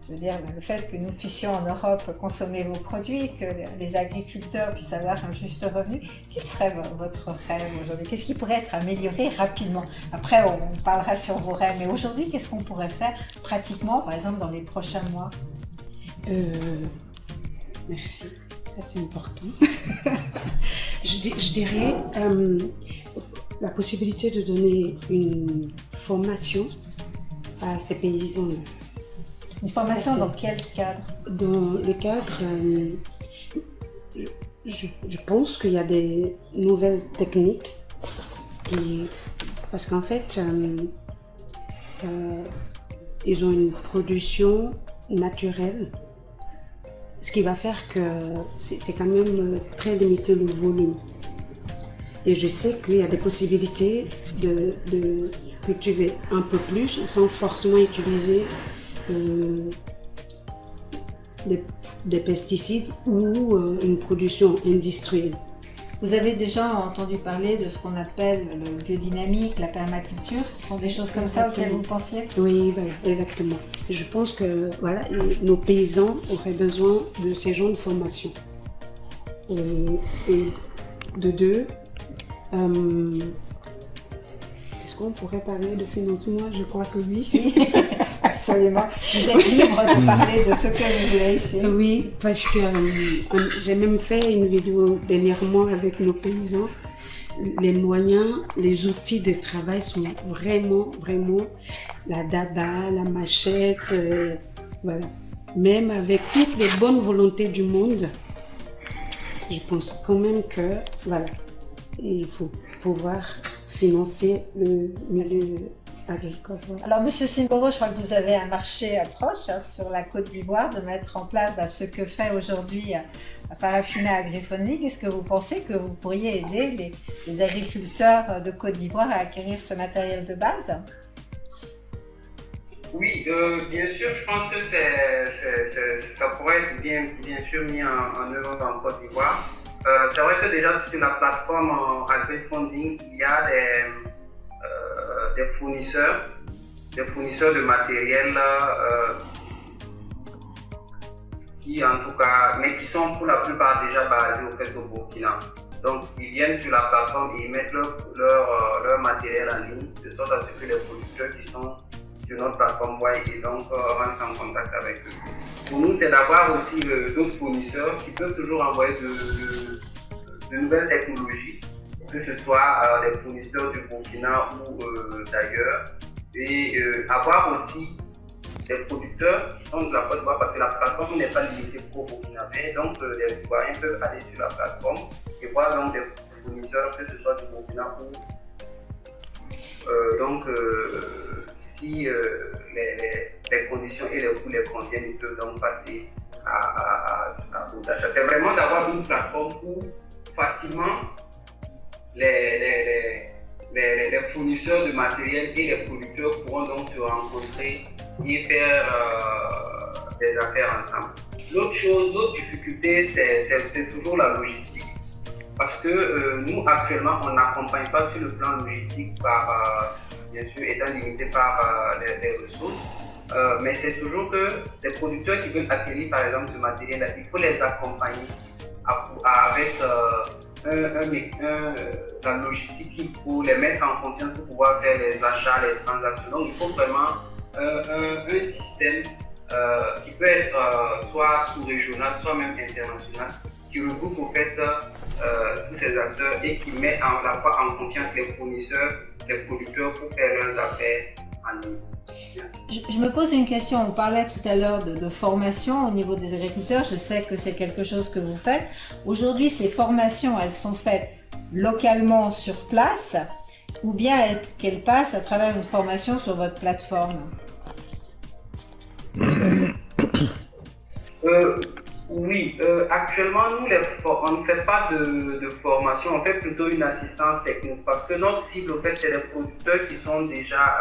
le fait que nous puissions en Europe consommer vos produits, que les agriculteurs puissent avoir un juste revenu? Quel serait votre rêve aujourd'hui? Qu'est-ce qui pourrait être amélioré rapidement? Après, on parlera sur vos rêves, mais aujourd'hui, qu'est-ce qu'on pourrait faire pratiquement, par exemple, dans les prochains mois? Merci, ça c'est important. je dirais la possibilité de donner une formation à ces paysans-là. Une formation dans quel cadre? Dans le cadre Je pense qu'il y a des nouvelles techniques parce qu'en fait, ils ont une production naturelle, ce qui va faire que c'est quand même très limité le volume. Et je sais qu'il y a des possibilités de cultiver un peu plus sans forcément utiliser des pesticides ou une production industrielle. Vous avez déjà entendu parler de ce qu'on appelle le biodynamique, la permaculture, ce sont des choses comme ça auxquelles vous pensiez? Oui, voilà, exactement. Je pense que voilà, nos paysans auraient besoin de ces genres de formation. Et de deux, est-ce qu'on pourrait parler de financement? Je crois que oui. Absolument. Vous êtes libre de parler de ce que vous voulez ici. Oui, parce que j'ai même fait une vidéo dernièrement avec nos paysans. Les moyens, les outils de travail sont vraiment la daba, la machette, voilà. Même avec toutes les bonnes volontés du monde, je pense quand même que voilà, il faut pouvoir financer le milieu agricole. Alors, Monsieur Simboro, je crois que vous avez un marché proche sur la Côte d'Ivoire de mettre en place ce que fait aujourd'hui Farafina Agri-Funding. Est-ce que vous pensez que vous pourriez aider les agriculteurs de Côte d'Ivoire à acquérir ce matériel de base? Oui, bien sûr, je pense que ça pourrait être bien sûr mis en œuvre en Côte d'Ivoire. C'est vrai que déjà sur la plateforme Agri-Funding, il y a des fournisseurs de matériel qui en tout cas, mais qui sont pour la plupart déjà basés au fait au Burkina. Donc ils viennent sur la plateforme et ils mettent leur matériel en ligne, de sorte à ce que les producteurs qui sont sur notre plateforme voient et donc rentrent en contact avec eux. Pour nous, c'est d'avoir aussi d'autres fournisseurs qui peuvent toujours envoyer de nouvelles technologies, que ce soit des fournisseurs du Burkina ou d'ailleurs, et avoir aussi des producteurs qui sont de la Côte d'Ivoire, parce que la plateforme n'est pas limitée pour Burkinabé, donc les Ivoiriens peuvent aller sur la plateforme et voir donc des fournisseurs, que ce soit du Burkina ou si les conditions et les coûts les conviennent, ils peuvent donc passer à d'achat. C'est vraiment d'avoir une plateforme où facilement les fournisseurs de matériel et les producteurs pourront donc se rencontrer et faire des affaires ensemble. L'autre difficulté, c'est toujours la logistique. Parce que nous, actuellement, on n'accompagne pas sur le plan logistique bien sûr, étant limité par les ressources. Mais c'est toujours que les producteurs qui veulent acquérir, par exemple, ce matériel-là, il faut les accompagner avec la logistique pour les mettre en confiance pour pouvoir faire les achats, les transactions. Donc, il faut vraiment un système qui peut être soit sous-régional, soit même international, qui regroupe au fait tous ces acteurs et qui met à la fois en confiance les fournisseurs, les producteurs pour faire leurs affaires en ligne. Je me pose une question, on parlait tout à l'heure de formation au niveau des agriculteurs, je sais que c'est quelque chose que vous faites. Aujourd'hui, ces formations, elles sont faites localement sur place ou bien qu'elles passent à travers une formation sur votre plateforme? Oui, actuellement, nous, on ne fait pas de formation, on fait plutôt une assistance technique parce que notre cible, au fait, c'est les producteurs qui sont déjà,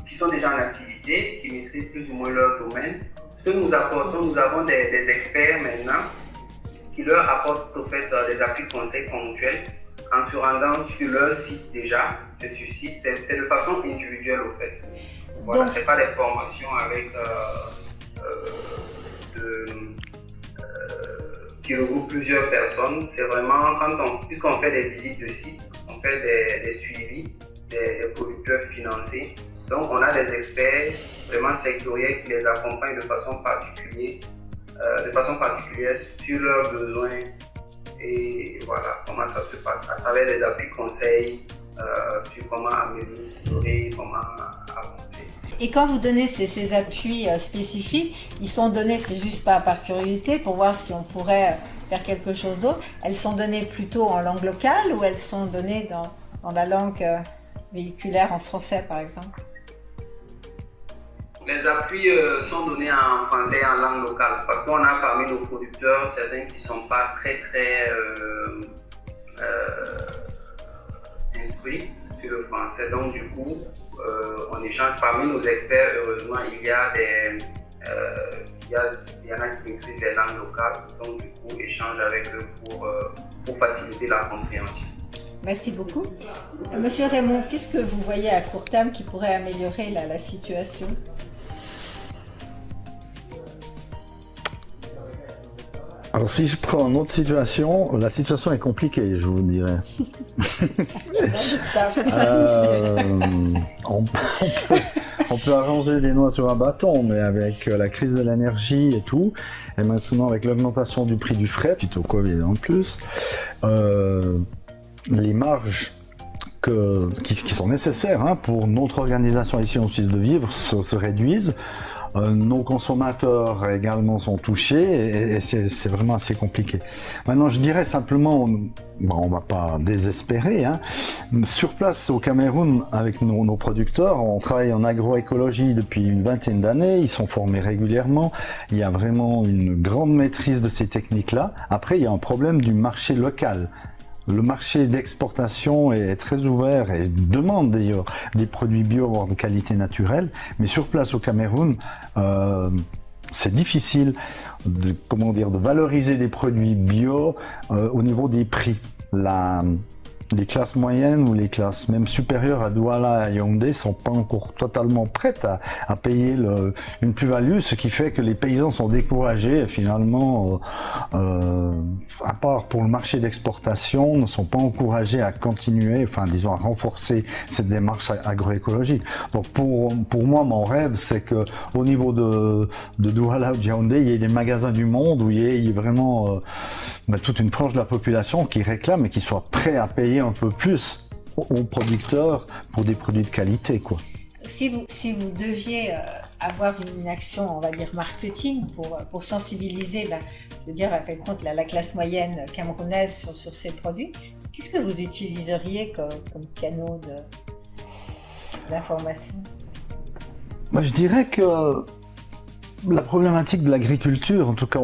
qui sont déjà en activité, qui maîtrisent plus ou moins leur domaine. Ce que nous apportons, nous avons des experts maintenant qui leur apportent au fait des appuis conseils ponctuels en se rendant sur leur site déjà, c'est sur site, c'est de façon individuelle au fait. Voilà, ce n'est pas des formations avec qui regroupent plusieurs personnes. C'est vraiment puisqu'on fait des visites de site, on fait des suivis des producteurs financés. Donc on a des experts vraiment sectoriels qui les accompagnent de façon particulière sur leurs besoins. Et voilà comment ça se passe à travers des appuis conseils sur comment améliorer, comment avancer. Et quand vous donnez ces appuis spécifiques, ils sont donnés, c'est juste pas par curiosité, pour voir si on pourrait faire quelque chose d'autre. Elles sont données plutôt en langue locale ou elles sont données dans la langue véhiculaire en français, par exemple? Les appuis sont donnés en français et en langue locale parce qu'on a parmi nos producteurs certains qui ne sont pas très instruits sur le français. Donc du coup, on échange parmi nos experts. Heureusement, il y en a qui maîtrisent les langues locales. Donc du coup, échange avec eux pour faciliter la compréhension. Merci beaucoup. Monsieur Raymond, qu'est-ce que vous voyez à court terme qui pourrait améliorer la situation? Alors si je prends une autre situation, la situation est compliquée, je vous dirais. On peut arranger des noix sur un bâton, mais avec la crise de l'énergie et tout, et maintenant avec l'augmentation du prix du fret, suite au Covid en plus, les marges qui sont nécessaires pour notre organisation ici en Suisse de vivre se réduisent. Nos consommateurs également sont touchés et c'est vraiment assez compliqué. Maintenant, je dirais simplement, on va pas désespérer. Sur place au Cameroun, avec nos producteurs, on travaille en agroécologie depuis une vingtaine d'années. Ils sont formés régulièrement. Il y a vraiment une grande maîtrise de ces techniques-là. Après, il y a un problème du marché local. Le marché d'exportation est très ouvert et demande d'ailleurs des produits bio voire de qualité naturelle. Mais sur place au Cameroun, c'est difficile de valoriser des produits bio au niveau des prix. Les classes moyennes ou les classes même supérieures à Douala et à Yaoundé sont pas encore totalement prêtes à payer une plus-value, ce qui fait que les paysans sont découragés et finalement, à part pour le marché d'exportation, ne sont pas encouragés à continuer, à renforcer cette démarche agroécologique. Donc pour moi, mon rêve, c'est que au niveau de Douala ou de Yaoundé, il y ait des magasins du monde où il y ait vraiment toute une frange de la population qui réclame et qui soit prêt à payer un peu plus aux producteurs pour des produits de qualité, quoi. Si vous deviez avoir une action, on va dire marketing, pour sensibiliser, je veux dire, à compte la classe moyenne camerounaise sur ces produits, qu'est-ce que vous utiliseriez comme canaux d'information? Moi, je dirais que la problématique de l'agriculture, en tout cas,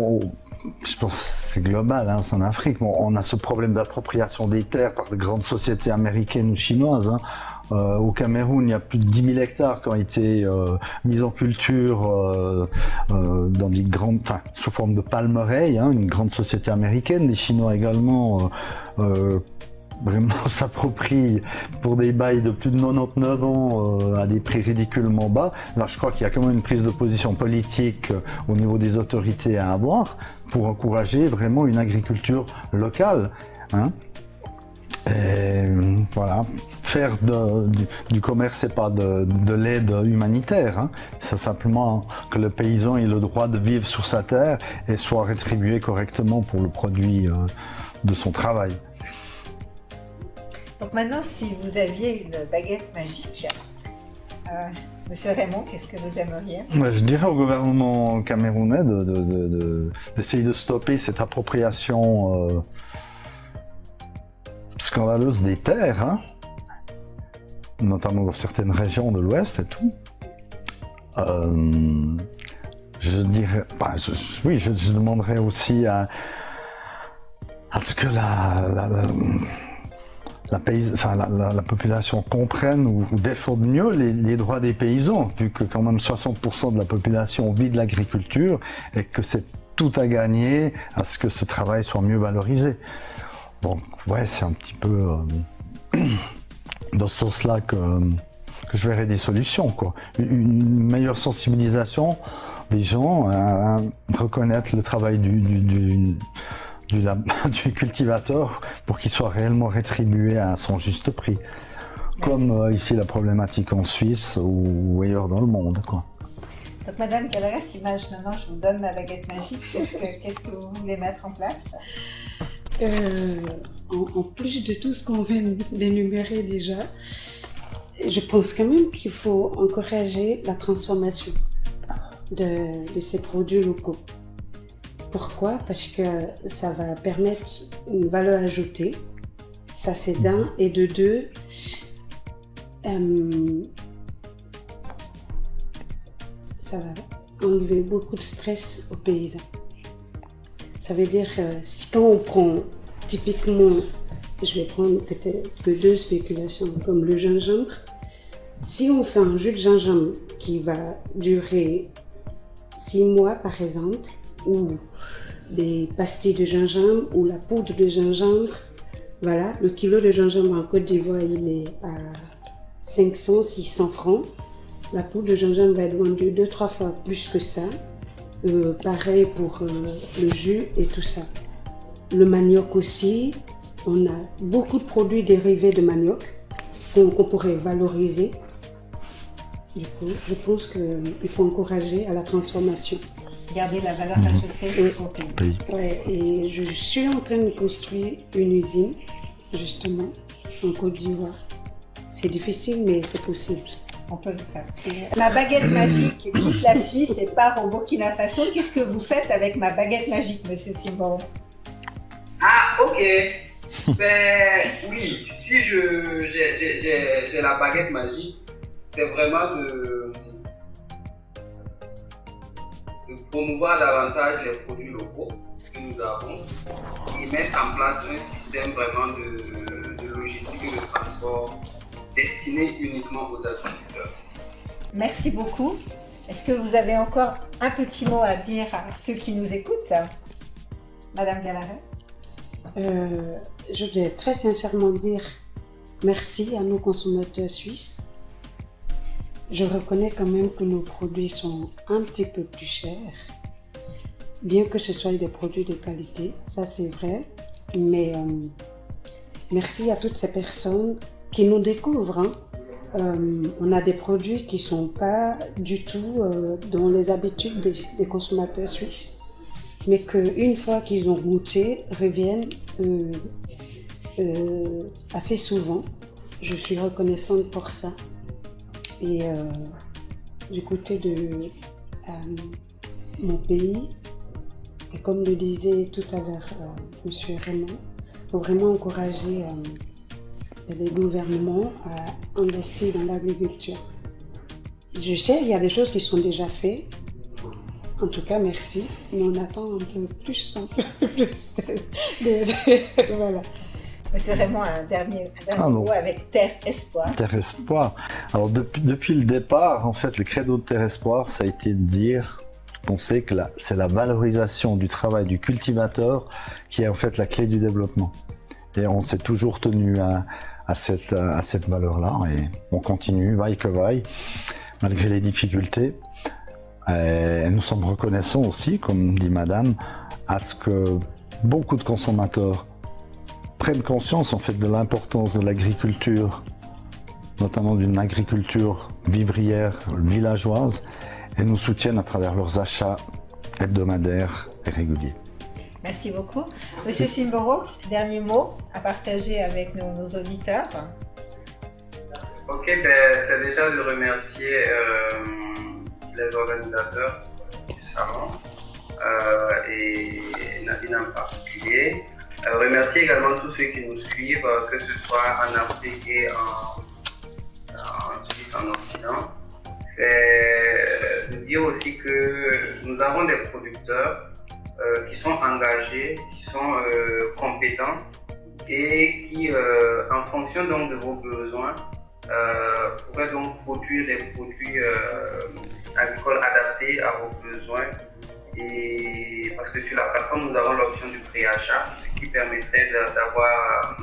je pense que c'est global, en Afrique. On a ce problème d'appropriation des terres par de grandes sociétés américaines ou chinoises. Au Cameroun, il y a plus de 10 000 hectares qui ont été mis en culture dans des grandes, sous forme de palmeraie, une grande société américaine. Les Chinois également vraiment s'approprient pour des bails de plus de 99 ans à des prix ridiculement bas. Là, je crois qu'il y a quand même une prise de position politique au niveau des autorités à avoir pour encourager vraiment une agriculture locale. Et voilà, faire du commerce et pas de l'aide humanitaire. C'est simplement que le paysan ait le droit de vivre sur sa terre et soit rétribué correctement pour le produit de son travail. Donc maintenant, si vous aviez une baguette magique, Monsieur Raymond, qu'est-ce que vous aimeriez? Je dirais au gouvernement camerounais d'essayer de stopper cette appropriation scandaleuse des terres, notamment dans certaines régions de l'Ouest et tout. Je dirais, je demanderais aussi à ce que la population comprenne ou défende mieux les droits des paysans, vu que quand même 60% de la population vit de l'agriculture et que c'est tout à gagner à ce que ce travail soit mieux valorisé. Donc ouais, c'est un petit peu dans ce sens-là que je verrais des solutions, quoi. Une meilleure sensibilisation des gens à reconnaître le travail du cultivateur pour qu'il soit réellement rétribué à son juste prix. Comme ici la problématique en Suisse ou ailleurs dans le monde, quoi. Donc Madame Gallera, si maintenant je vous donne ma baguette magique, qu'est-ce que vous voulez mettre en place? En plus de tout ce qu'on vient d'énumérer déjà, je pense quand même qu'il faut encourager la transformation de ces produits locaux. Pourquoi? Parce que ça va permettre une valeur ajoutée, ça c'est d'un, et de deux, ça va enlever beaucoup de stress aux paysans. Ça veut dire quand on prend typiquement, je vais prendre peut-être que 2 spéculations comme le gingembre. Si on fait un jus de gingembre qui va durer 6 mois par exemple, ou des pastilles de gingembre ou la poudre de gingembre, voilà, le kilo de gingembre en Côte d'Ivoire il est à 500-600 francs. La poudre de gingembre va être vendue 2-3 fois plus que ça. Pareil pour le jus et tout ça. Le manioc aussi, on a beaucoup de produits dérivés de manioc qu'on pourrait valoriser. Du coup, je pense qu'il faut encourager à la transformation. Garder la valeur ajoutée au pays. Ouais, et je suis en train de construire une usine, justement, en Côte d'Ivoire. C'est difficile, mais c'est possible. On peut le faire. Ma baguette magique quitte la Suisse et part au Burkina Faso. Qu'est-ce que vous faites avec ma baguette magique, Monsieur Simboro? Ah, ok. Ben oui, si j'ai la baguette magique, c'est vraiment de promouvoir davantage les produits locaux que nous avons et mettre en place un système vraiment de logistique et de transport destiné uniquement aux agriculteurs. Merci beaucoup. Est-ce que vous avez encore un petit mot à dire à ceux qui nous écoutent? Madame Galaret? Je voudrais très sincèrement dire merci à nos consommateurs suisses. Je reconnais quand même que nos produits sont un petit peu plus chers, bien que ce soit des produits de qualité, ça c'est vrai, mais merci à toutes ces personnes qui nous découvrent. On a des produits qui ne sont pas du tout dans les habitudes des consommateurs suisses, mais qu'une fois qu'ils ont goûté, reviennent assez souvent. Je suis reconnaissante pour ça. Et du côté de mon pays, et comme le disait tout à l'heure M. Raymond, il faut vraiment encourager les gouvernements à investir dans l'agriculture. Je sais, il y a des choses qui sont déjà faites. En tout cas, merci. Mais on attend un peu plus. Voilà. Monsieur Raymond, un dernier mot avec Terre Espoir. Terre Espoir. Alors depuis le départ, en fait, le credo de Terre Espoir, ça a été de dire, penser que c'est la valorisation du travail du cultivateur qui est en fait la clé du développement. Et on s'est toujours tenu à cette valeur-là et on continue, vaille que vaille, malgré les difficultés. Et nous sommes reconnaissants aussi, comme dit Madame, à ce que beaucoup de consommateurs prennent conscience en fait de l'importance de l'agriculture, notamment d'une agriculture vivrière, villageoise, et nous soutiennent à travers leurs achats hebdomadaires et réguliers. Merci beaucoup. Monsieur Simboro, dernier mot à partager avec nos auditeurs. Ok, c'est déjà de remercier les organisateurs du salon et Nadine en particulier. Remercier également tous ceux qui nous suivent, que ce soit en Afrique et en Suisse, en Occident. C'est de dire aussi que nous avons des producteurs qui sont engagés, qui sont compétents et qui, en fonction donc de vos besoins, pourraient donc produire des produits agricoles adaptés à vos besoins. Et parce que sur la plateforme, nous avons l'option du préachat, ce qui permettrait d'avoir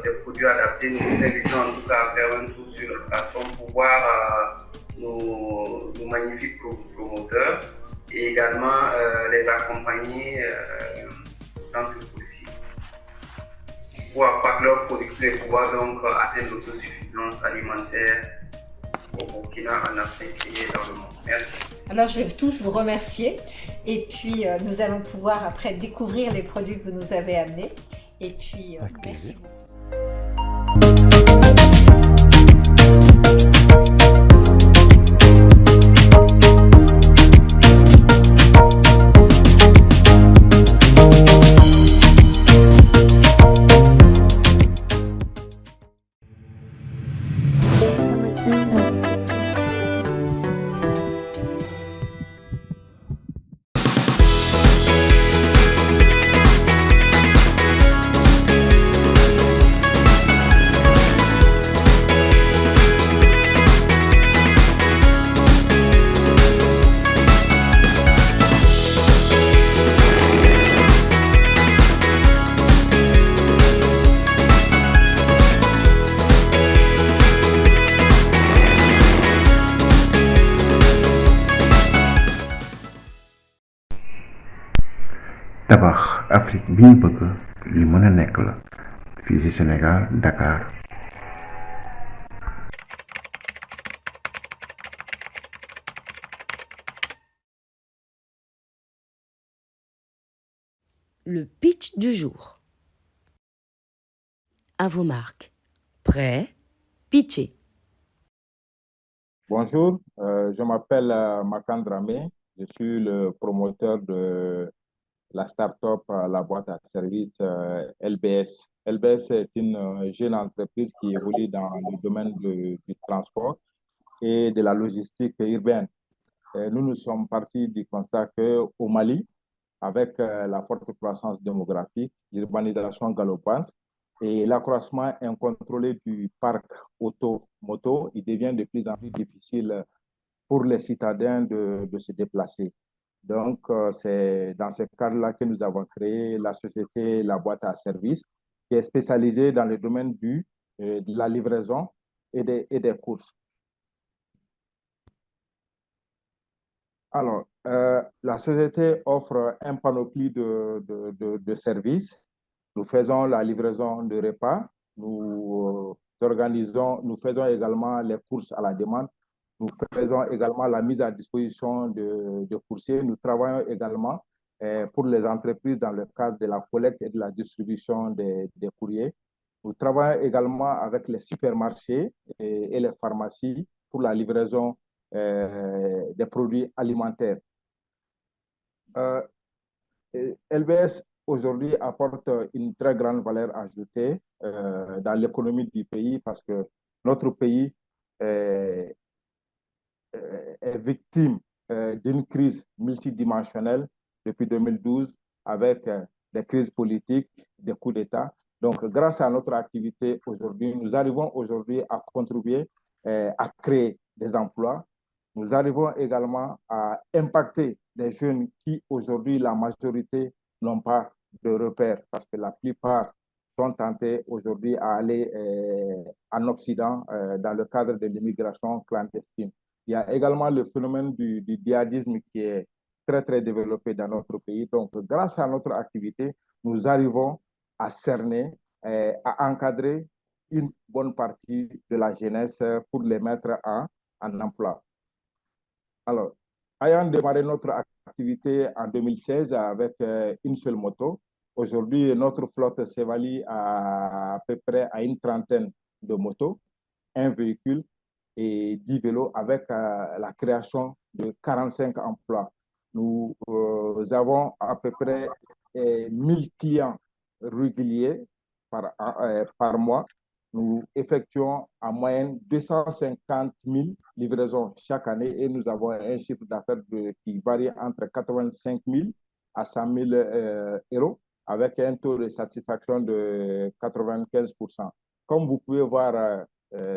des produits adaptés. Nous vous invitons en tout cas à faire un tour sur la plateforme pour voir nos magnifiques promoteurs et également les accompagner tant que possible pour accroître leur production et pouvoir donc atteindre l'autosuffisance alimentaire au Burkina, en Afrique et dans le monde. Merci. Alors je vais tous vous remercier et puis nous allons pouvoir après découvrir les produits que vous nous avez amenés et puis merci beaucoup. tabax Afrique bi ñu bëgg li mën a nekk la fii ci Sénégal Dakar. Le pitch du jour. À vos marques. Prêt? Pitcher. Bonjour, je m'appelle Makan Dramé. Je suis le promoteur de la start-up La Boîte à Service LBS. LBS est une jeune entreprise qui évolue dans le domaine du transport et de la logistique urbaine. Nous nous sommes partis du constat qu'au Mali, avec la forte croissance démographique, l'urbanisation galopante et l'accroissement incontrôlé du parc auto-moto, il devient de plus en plus difficile pour les citadins de se déplacer. Donc, c'est dans ce cadre-là que nous avons créé la société La Boîte à Service, qui est spécialisée dans le domaine de la livraison et des courses. Alors, la société offre un panoplie de services. Nous faisons la livraison de repas, nous faisons également les courses à la demande, nous faisons également la mise à disposition de coursiers. Nous travaillons également pour les entreprises dans le cadre de la collecte et de la distribution des courriers. Nous travaillons également avec les supermarchés et les pharmacies pour la livraison des produits alimentaires. LBS aujourd'hui apporte une très grande valeur ajoutée dans l'économie du pays parce que notre pays est victime d'une crise multidimensionnelle depuis 2012 avec des crises politiques, des coups d'État. Donc, grâce à notre activité aujourd'hui, nous arrivons aujourd'hui à contribuer à créer des emplois. Nous arrivons également à impacter des jeunes qui, aujourd'hui, la majorité n'ont pas de repères parce que la plupart sont tentés aujourd'hui à aller en Occident dans le cadre de l'immigration clandestine. Il y a également le phénomène du djihadisme qui est très, très développé dans notre pays. Donc, grâce à notre activité, nous arrivons à cerner, à encadrer une bonne partie de la jeunesse pour les mettre en emploi. Alors, ayant démarré notre activité en 2016 avec une seule moto, aujourd'hui, notre flotte s'évalue à peu près à une trentaine de motos, un véhicule et 10 vélos avec la création de 45 emplois. Nous avons à peu près 1000 clients réguliers par mois. Nous effectuons en moyenne 250 000 livraisons chaque année et nous avons un chiffre d'affaires qui varie entre 85 000 à 100 000 euros avec un taux de satisfaction de 95%. Comme vous pouvez voir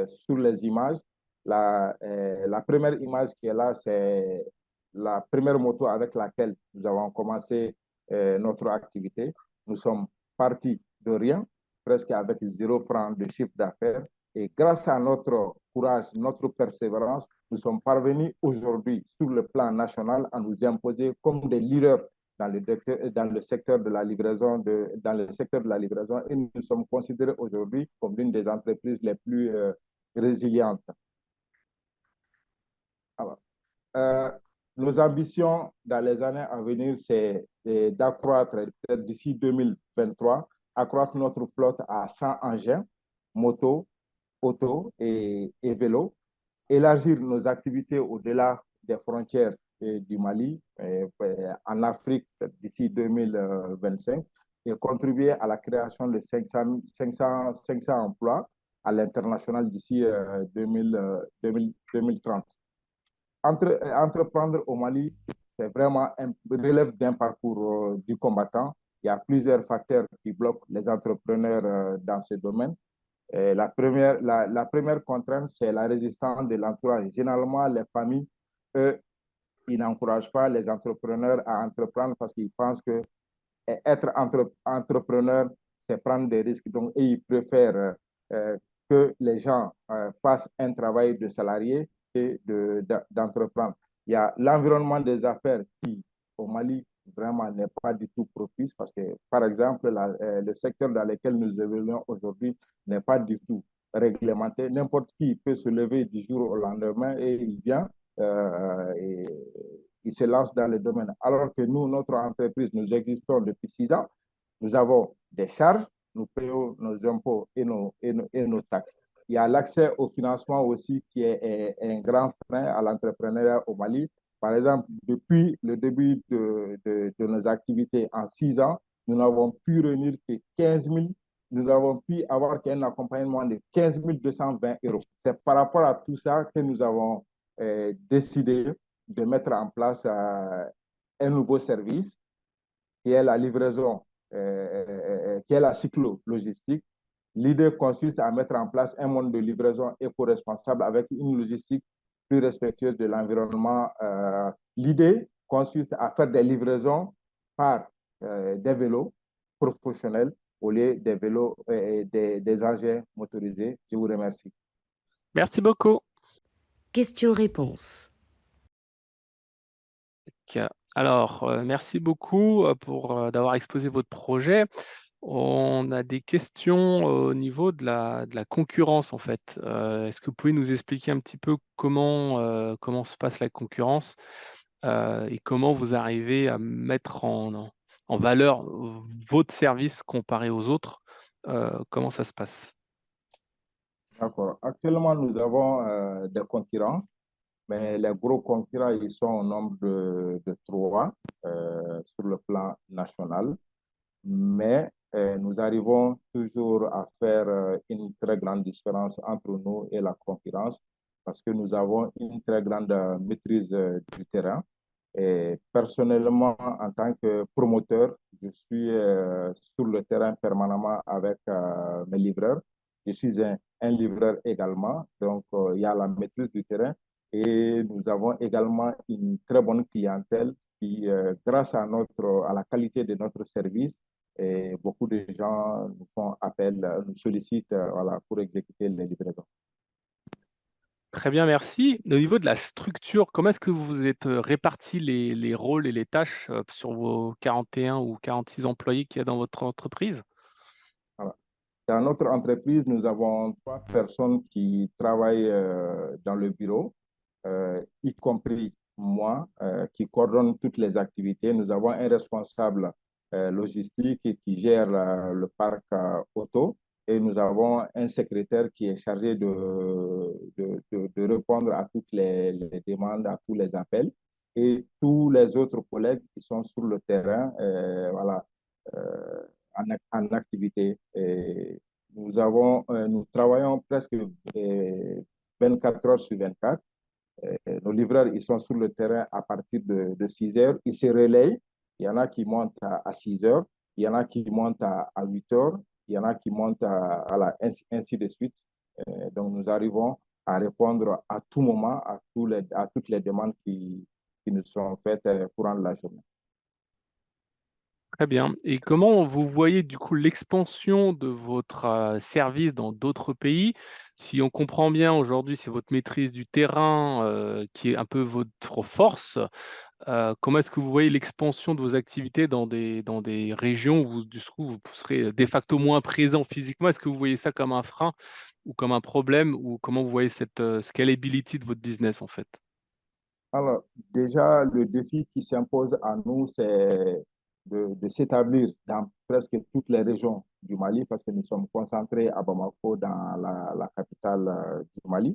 sur les images, la première image qui est là, c'est la première moto avec laquelle nous avons commencé notre activité. Nous sommes partis de rien, presque avec 0 francs de chiffre d'affaires. Et grâce à notre courage, notre persévérance, nous sommes parvenus aujourd'hui sur le plan national à nous imposer comme des leaders dans le secteur de la livraison, et nous sommes considérés aujourd'hui comme l'une des entreprises les plus résilientes. Alors, nos ambitions dans les années à venir, c'est d'accroître d'ici 2023, accroître notre flotte à 100 engins, motos, autos et vélos, élargir nos activités au-delà des frontières du Mali, en Afrique d'ici 2025 et contribuer à la création de 500 emplois à l'international d'ici 2030. Entreprendre au Mali, c'est vraiment relève d'un parcours du combattant. Il y a plusieurs facteurs qui bloquent les entrepreneurs dans ce domaine. La première contrainte, c'est la résistance de l'entourage. Généralement, les familles, eux, ils n'encouragent pas les entrepreneurs à entreprendre parce qu'ils pensent que être entrepreneur, c'est prendre des risques. Donc, ils préfèrent que les gens fassent un travail de salarié et d'entreprendre. Il y a l'environnement des affaires qui, au Mali, vraiment n'est pas du tout propice parce que, par exemple, le secteur dans lequel nous évoluons aujourd'hui n'est pas du tout réglementé. N'importe qui peut se lever du jour au lendemain et il vient et il se lance dans le domaine. Alors que nous, notre entreprise, nous existons depuis 6 ans. Nous avons des charges, nous payons nos impôts et nos taxes. Il y a l'accès au financement aussi qui est un grand frein à l'entrepreneuriat au Mali. Par exemple, depuis le début de nos activités en 6 ans, nous n'avons pu réunir que 15 000, nous avons pu avoir qu'un accompagnement de 15 220 euros. C'est par rapport à tout ça que nous avons décidé de mettre en place un nouveau service qui est la livraison, qui est la cyclo-logistique. L'idée consiste à mettre en place un mode de livraison éco-responsable avec une logistique plus respectueuse de l'environnement. L'idée consiste à faire des livraisons par des vélos professionnels au lieu des vélos et des engins motorisés. Je vous remercie. Merci beaucoup. Question-réponse. Alors, merci beaucoup pour d'avoir exposé votre projet. On a des questions au niveau de la concurrence, en fait. Est-ce que vous pouvez nous expliquer un petit peu comment se passe la concurrence et comment vous arrivez à mettre en valeur votre service comparé aux autres? Comment ça se passe? D'accord. Actuellement, nous avons des concurrents, mais les gros concurrents, ils sont au nombre de 3 sur le plan national. Mais nous arrivons toujours à faire une très grande différence entre nous et la concurrence parce que nous avons une très grande maîtrise du terrain. Et personnellement, en tant que promoteur, je suis sur le terrain permanemment avec mes livreurs. Je suis un livreur également, donc il y a la maîtrise du terrain et nous avons également une très bonne clientèle qui, grâce à la qualité de notre service, et beaucoup de gens nous font appel, nous sollicitent voilà, pour exécuter les livraisons. Très bien, merci. Au niveau de la structure, comment est-ce que vous vous êtes répartis les rôles et les tâches sur vos 41 ou 46 employés qu'il y a dans votre entreprise? Voilà. Dans notre entreprise, nous avons 3 personnes qui travaillent dans le bureau, y compris moi, qui coordonne toutes les activités. Nous avons un responsable logistique qui gère le parc auto et nous avons un secrétaire qui est chargé de répondre à toutes les demandes, à tous les appels et tous les autres collègues qui sont sur le terrain voilà, en activité. Et nous travaillons presque 24 heures sur 24. Nos livreurs, ils sont sur le terrain à partir de 6 heures. Ils se relayent. Il y en a qui montent à 6 heures. Il y en a qui montent à 8 heures. Il y en a qui montent ainsi de suite. Donc, nous arrivons à répondre à tout moment à toutes les demandes qui nous sont faites courant de la journée. Très bien. Et comment vous voyez du coup l'expansion de votre service dans d'autres pays? Si on comprend bien aujourd'hui, c'est votre maîtrise du terrain qui est un peu votre force. Comment est-ce que vous voyez l'expansion de vos activités dans des régions où vous, du coup, vous serez de facto moins présent physiquement? Est-ce que vous voyez ça comme un frein ou comme un problème ou comment vous voyez cette scalability de votre business en fait? Alors, déjà, le défi qui s'impose à nous, c'est de s'établir dans presque toutes les régions du Mali parce que nous sommes concentrés à Bamako, dans la capitale du Mali.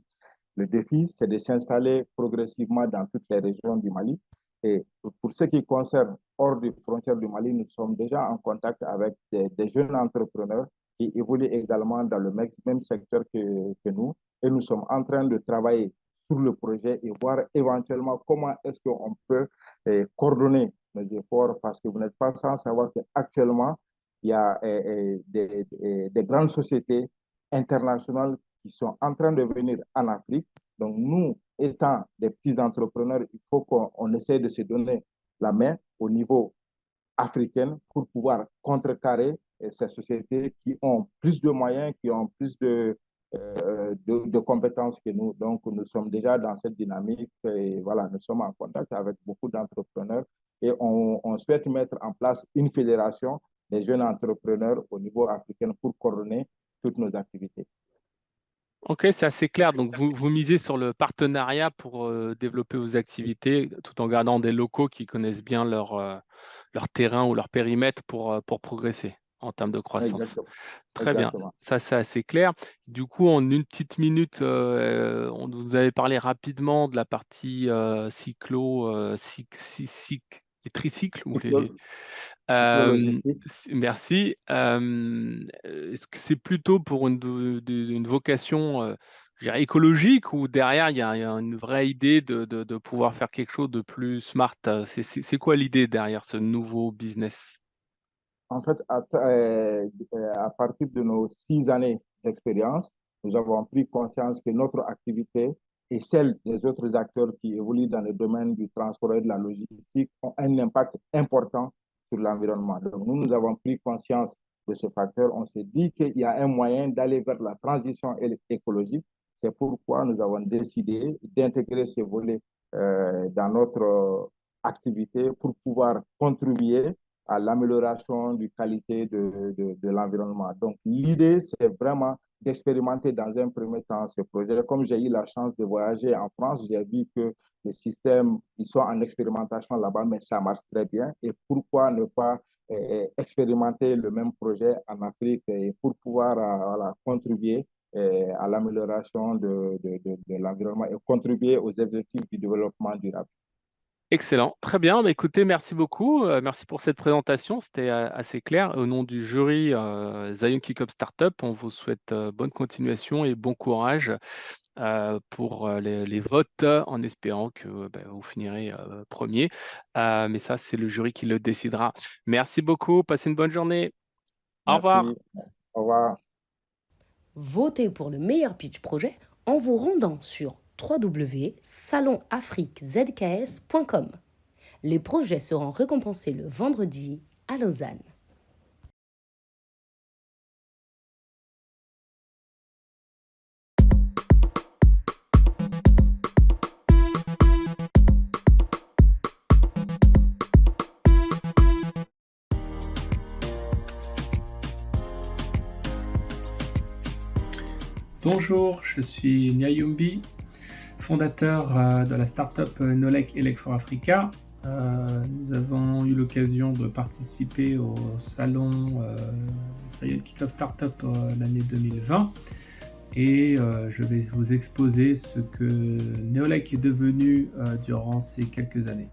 Le défi, c'est de s'installer progressivement dans toutes les régions du Mali. Et pour ce qui concerne hors des frontières du Mali, nous sommes déjà en contact avec des jeunes entrepreneurs qui évoluent également dans le même secteur que nous. Et nous sommes en train de travailler sur le projet et voir éventuellement comment est-ce qu'on peut coordonner nos efforts parce que vous n'êtes pas sans savoir qu'actuellement, il y a des grandes sociétés internationales qui sont en train de venir en Afrique. Donc, nous, étant des petits entrepreneurs, il faut qu'on essaie de se donner la main au niveau africain pour pouvoir contrecarrer ces sociétés qui ont plus de moyens, qui ont plus de de compétences que nous. Donc, nous sommes déjà dans cette dynamique et voilà, nous sommes en contact avec beaucoup d'entrepreneurs et on souhaite mettre en place une fédération des jeunes entrepreneurs au niveau africain pour coordonner toutes nos activités. Ok, c'est assez clair. Donc, vous misez sur le partenariat pour développer vos activités tout en gardant des locaux qui connaissent bien leur terrain ou leur périmètre pour progresser en termes de croissance. Exactement. Très bien, Exactement. ça c'est assez clair. Du coup, en une petite minute, on vous avait parlé rapidement de la partie les tricycles ou les. Merci. Est-ce que c'est plutôt pour une vocation je dirais écologique ou derrière il y a une vraie idée de pouvoir faire quelque chose de plus smart? C'est quoi l'idée derrière ce nouveau business? En fait, à partir de nos 6 années d'expérience, nous avons pris conscience que notre activité et celle des autres acteurs qui évoluent dans le domaine du transport et de la logistique ont un impact important sur l'environnement. Donc, nous avons pris conscience de ce facteur. On s'est dit qu'il y a un moyen d'aller vers la transition écologique. C'est pourquoi nous avons décidé d'intégrer ces volets dans notre activité pour pouvoir contribuer à l'amélioration de la qualité de l'environnement. Donc, l'idée, c'est vraiment d'expérimenter dans un premier temps ce projet. Comme j'ai eu la chance de voyager en France, j'ai vu que les systèmes, ils sont en expérimentation là-bas, mais ça marche très bien. Et pourquoi ne pas expérimenter le même projet en Afrique et pour pouvoir voilà, contribuer à l'amélioration de l'environnement et contribuer aux objectifs du développement durable. Excellent, très bien. Bah, écoutez, merci beaucoup. Merci pour cette présentation, c'était assez clair. Au nom du jury Zion Kick-Up Startup, on vous souhaite bonne continuation et bon courage pour les votes en espérant que vous finirez premier. Mais ça, c'est le jury qui le décidera. Merci beaucoup, passez une bonne journée. Au revoir. Au revoir. Votez pour le meilleur pitch projet en vous rendant sur www.salonafriquezks.com. Les projets seront récompensés le vendredi à Lausanne. Bonjour, je suis Nyayumbi, fondateur de la startup Nolec Elec for Africa. Nous avons eu l'occasion de participer au salon Zion Kick-Up Startup l'année 2020 et je vais vous exposer ce que Neolec est devenu durant ces quelques années.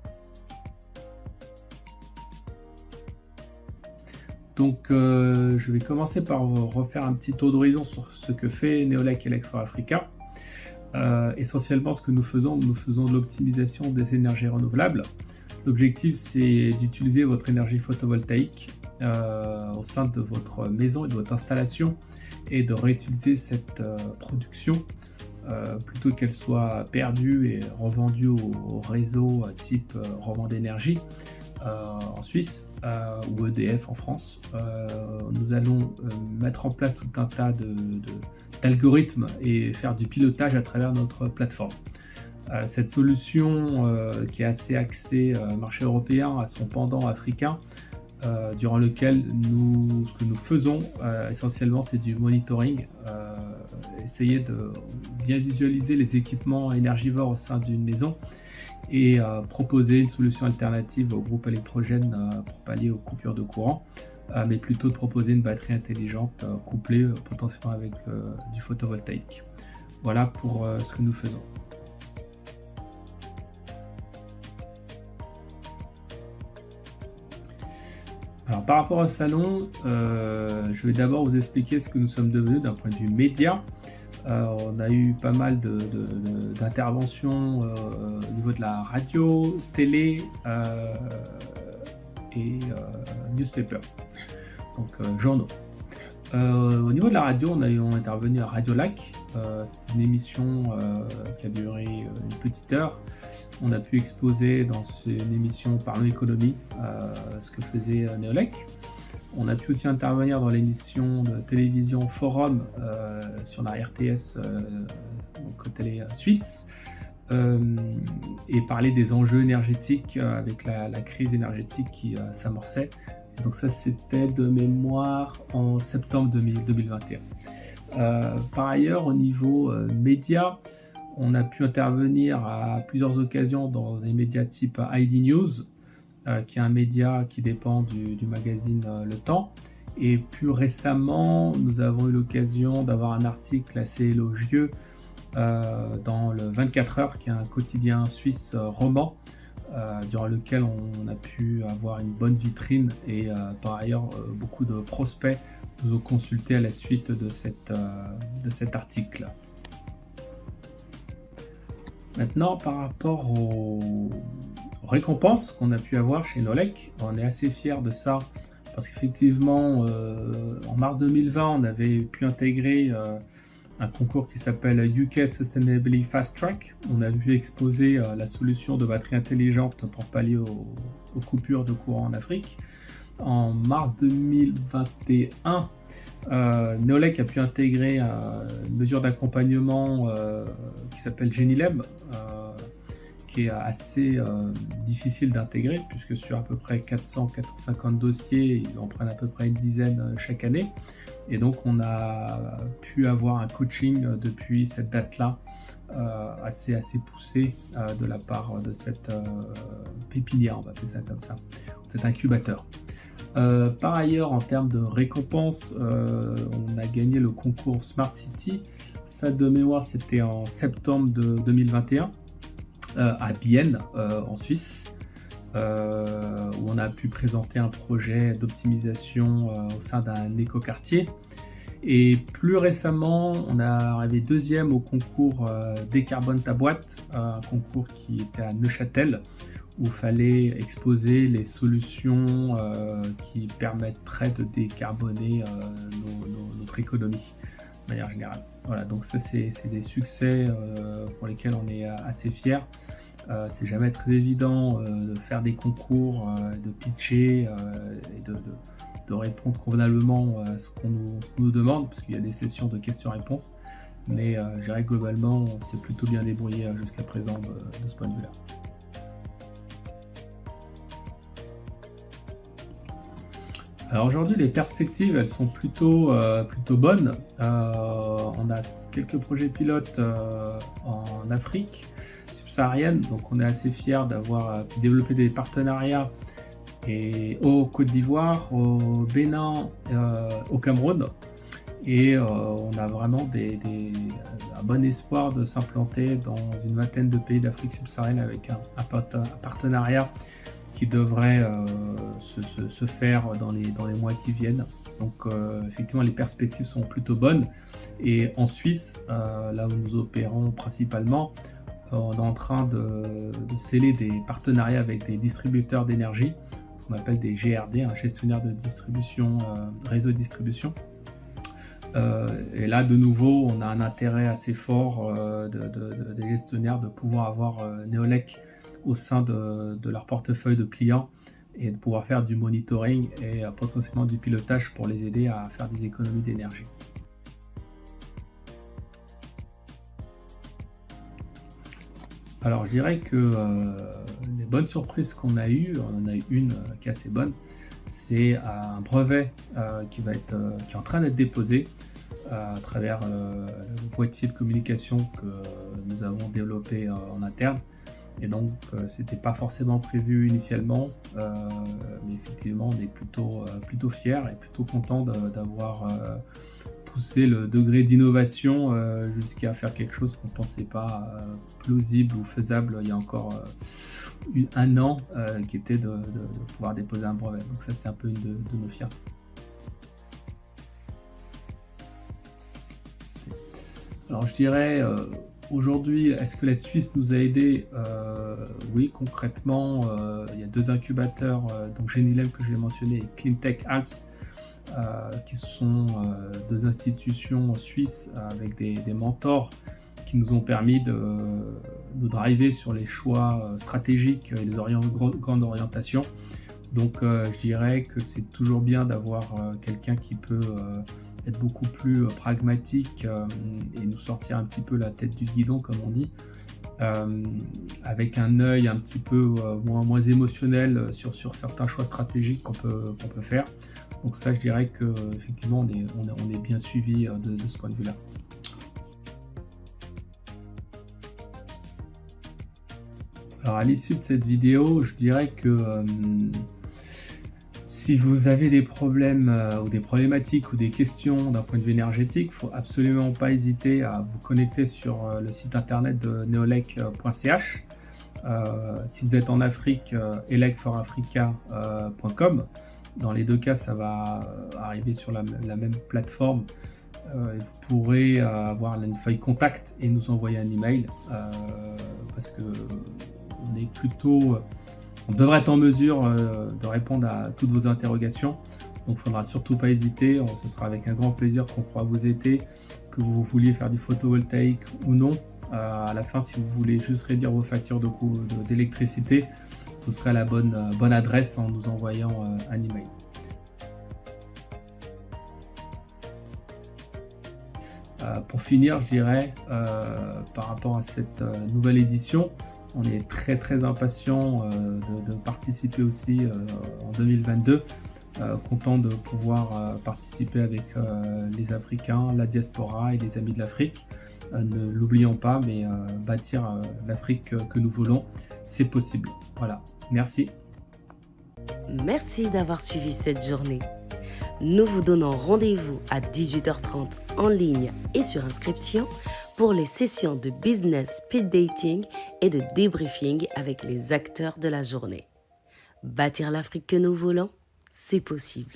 Donc je vais commencer par refaire un petit tour d'horizon sur ce que fait Neolec Elec for Africa. Essentiellement, ce que nous faisons de l'optimisation des énergies renouvelables. L'objectif, c'est d'utiliser votre énergie photovoltaïque au sein de votre maison et de votre installation et de réutiliser cette production plutôt qu'elle soit perdue et revendue au réseau type revente d'énergie en Suisse ou EDF en France. Nous allons mettre en place tout un tas d'algorithmes et faire du pilotage à travers notre plateforme. Cette solution qui est assez axée marché européen a son pendant africain durant lequel ce que nous faisons essentiellement c'est du monitoring, essayer de bien visualiser les équipements énergivores au sein d'une maison et proposer une solution alternative au groupe électrogène pour pallier aux coupures de courant, mais plutôt de proposer une batterie intelligente couplée potentiellement avec du photovoltaïque. Voilà pour ce que nous faisons. Alors, par rapport au salon, je vais d'abord vous expliquer ce que nous sommes devenus d'un point de vue média. On a eu pas mal d'interventions au niveau de la radio, télé et newspaper, donc journaux. Au niveau de la radio, on a intervenu à Radio Lac. C'était une émission qui a duré une petite heure. On a pu exposer dans une émission Parlons Économie ce que faisait Neolec. On a pu aussi intervenir dans l'émission de télévision Forum sur la RTS, donc télé suisse, et parler des enjeux énergétiques avec la crise énergétique qui s'amorçait. Donc ça, c'était de mémoire en septembre 2021. Par ailleurs, au niveau médias, on a pu intervenir à plusieurs occasions dans des médias type ID News, qui est un média qui dépend du magazine Le Temps. Et plus récemment, nous avons eu l'occasion d'avoir un article assez élogieux dans le 24 heures, qui est un quotidien suisse roman, durant lequel on a pu avoir une bonne vitrine et par ailleurs beaucoup de prospects nous ont consulté à la suite de cet article. Maintenant, par rapport aux récompenses qu'on a pu avoir chez Nolec, on est assez fiers de ça parce qu'effectivement, en mars 2020, on avait pu intégrer un concours qui s'appelle UK Sustainability Fast Track. On a vu exposer la solution de batterie intelligente pour pallier aux coupures de courant en Afrique. En mars 2021, Neolec a pu intégrer une mesure d'accompagnement qui s'appelle Genilem, qui est assez difficile d'intégrer puisque sur à peu près 400-450 dossiers, ils en prennent à peu près une dizaine chaque année. Et donc on a pu avoir un coaching depuis cette date-là assez poussé de la part de cette pépinière, on va appeler ça comme ça, cet incubateur. Par ailleurs, en termes de récompenses, on a gagné le concours Smart City. Ça, de mémoire, c'était en septembre 2021 à Bienne, en Suisse, où on a pu présenter un projet d'optimisation au sein d'un écoquartier. Et plus récemment, on a arrivé deuxième au concours Décarbone ta boîte, un concours qui était à Neuchâtel, où il fallait exposer les solutions qui permettraient de décarboner notre économie de manière générale. Voilà, donc ça c'est des succès pour lesquels on est assez fiers. C'est jamais très évident de faire des concours, de pitcher et de répondre convenablement à ce qu'on nous demande, parce qu'il y a des sessions de questions-réponses. Mais je dirais que globalement, on s'est plutôt bien débrouillé jusqu'à présent de ce point de vue-là. Alors aujourd'hui, les perspectives, elles sont plutôt bonnes. On a quelques projets pilotes en Afrique subsaharienne, donc on est assez fiers d'avoir développé des partenariats au Côte d'Ivoire, au Bénin, au Cameroun. Et on a vraiment un bon espoir de s'implanter dans une vingtaine de pays d'Afrique subsaharienne avec un partenariat qui devrait se faire dans les mois qui viennent. Donc effectivement, les perspectives sont plutôt bonnes. Et en Suisse, là où nous opérons principalement, on est en train de sceller des partenariats avec des distributeurs d'énergie, ce qu'on appelle des GRD, un gestionnaire de distribution, réseau de distribution. Et là, de nouveau, on a un intérêt assez fort des gestionnaires de pouvoir avoir Neolec au sein de leur portefeuille de clients et de pouvoir faire du monitoring et potentiellement du pilotage pour les aider à faire des économies d'énergie. Alors je dirais que les bonnes surprises qu'on a eues, on en a eu une qui est assez bonne, c'est un brevet qui est en train d'être déposé à travers le boîtier de communication que nous avons développé en interne. Et donc, c'était pas forcément prévu initialement, mais effectivement, on est plutôt fiers et plutôt contents d'avoir poussé le degré d'innovation jusqu'à faire quelque chose qu'on ne pensait pas plausible ou faisable il y a encore un an, qui était de pouvoir déposer un brevet. Donc ça, c'est un peu une de nos fiertés. Alors, je dirais... Aujourd'hui, est-ce que la Suisse nous a aidés? Oui, concrètement, il y a deux incubateurs, donc Genilem que j'ai mentionné et Cleantech Alps, qui sont deux institutions suisses avec des mentors qui nous ont permis de nous driver sur les choix stratégiques et les grandes orientations. Donc je dirais que c'est toujours bien d'avoir quelqu'un qui peut être beaucoup plus pragmatique et nous sortir un petit peu la tête du guidon, comme on dit, avec un œil un petit peu moins émotionnel sur certains choix stratégiques qu'on peut faire. Donc ça, je dirais qu'effectivement, on est bien suivi de ce point de vue-là. Alors à l'issue de cette vidéo, je dirais que si vous avez des problèmes ou des problématiques ou des questions d'un point de vue énergétique, il ne faut absolument pas hésiter à vous connecter sur le site internet de neolec.ch. Si vous êtes en Afrique, elecforafrica.com. Dans les deux cas, ça va arriver sur la même plateforme. Vous pourrez avoir une feuille contact et nous envoyer un email parce que on devrait être en mesure de répondre à toutes vos interrogations. Donc il ne faudra surtout pas hésiter, ce sera avec un grand plaisir qu'on pourra vous aider, que vous vouliez faire du photovoltaïque ou non. À la fin, si vous voulez juste réduire vos factures d'électricité, ce serait la bonne adresse en nous envoyant un email. Pour finir, je dirais, par rapport à cette nouvelle édition, on est très impatient de participer aussi en 2022. Content de pouvoir participer avec les Africains, la diaspora et les amis de l'Afrique. Ne l'oublions pas, mais bâtir l'Afrique que nous voulons, c'est possible. Voilà, merci. Merci d'avoir suivi cette journée. Nous vous donnons rendez-vous à 18h30 en ligne et sur inscription pour les sessions de business speed dating et de débriefing avec les acteurs de la journée. Bâtir l'Afrique que nous voulons, c'est possible.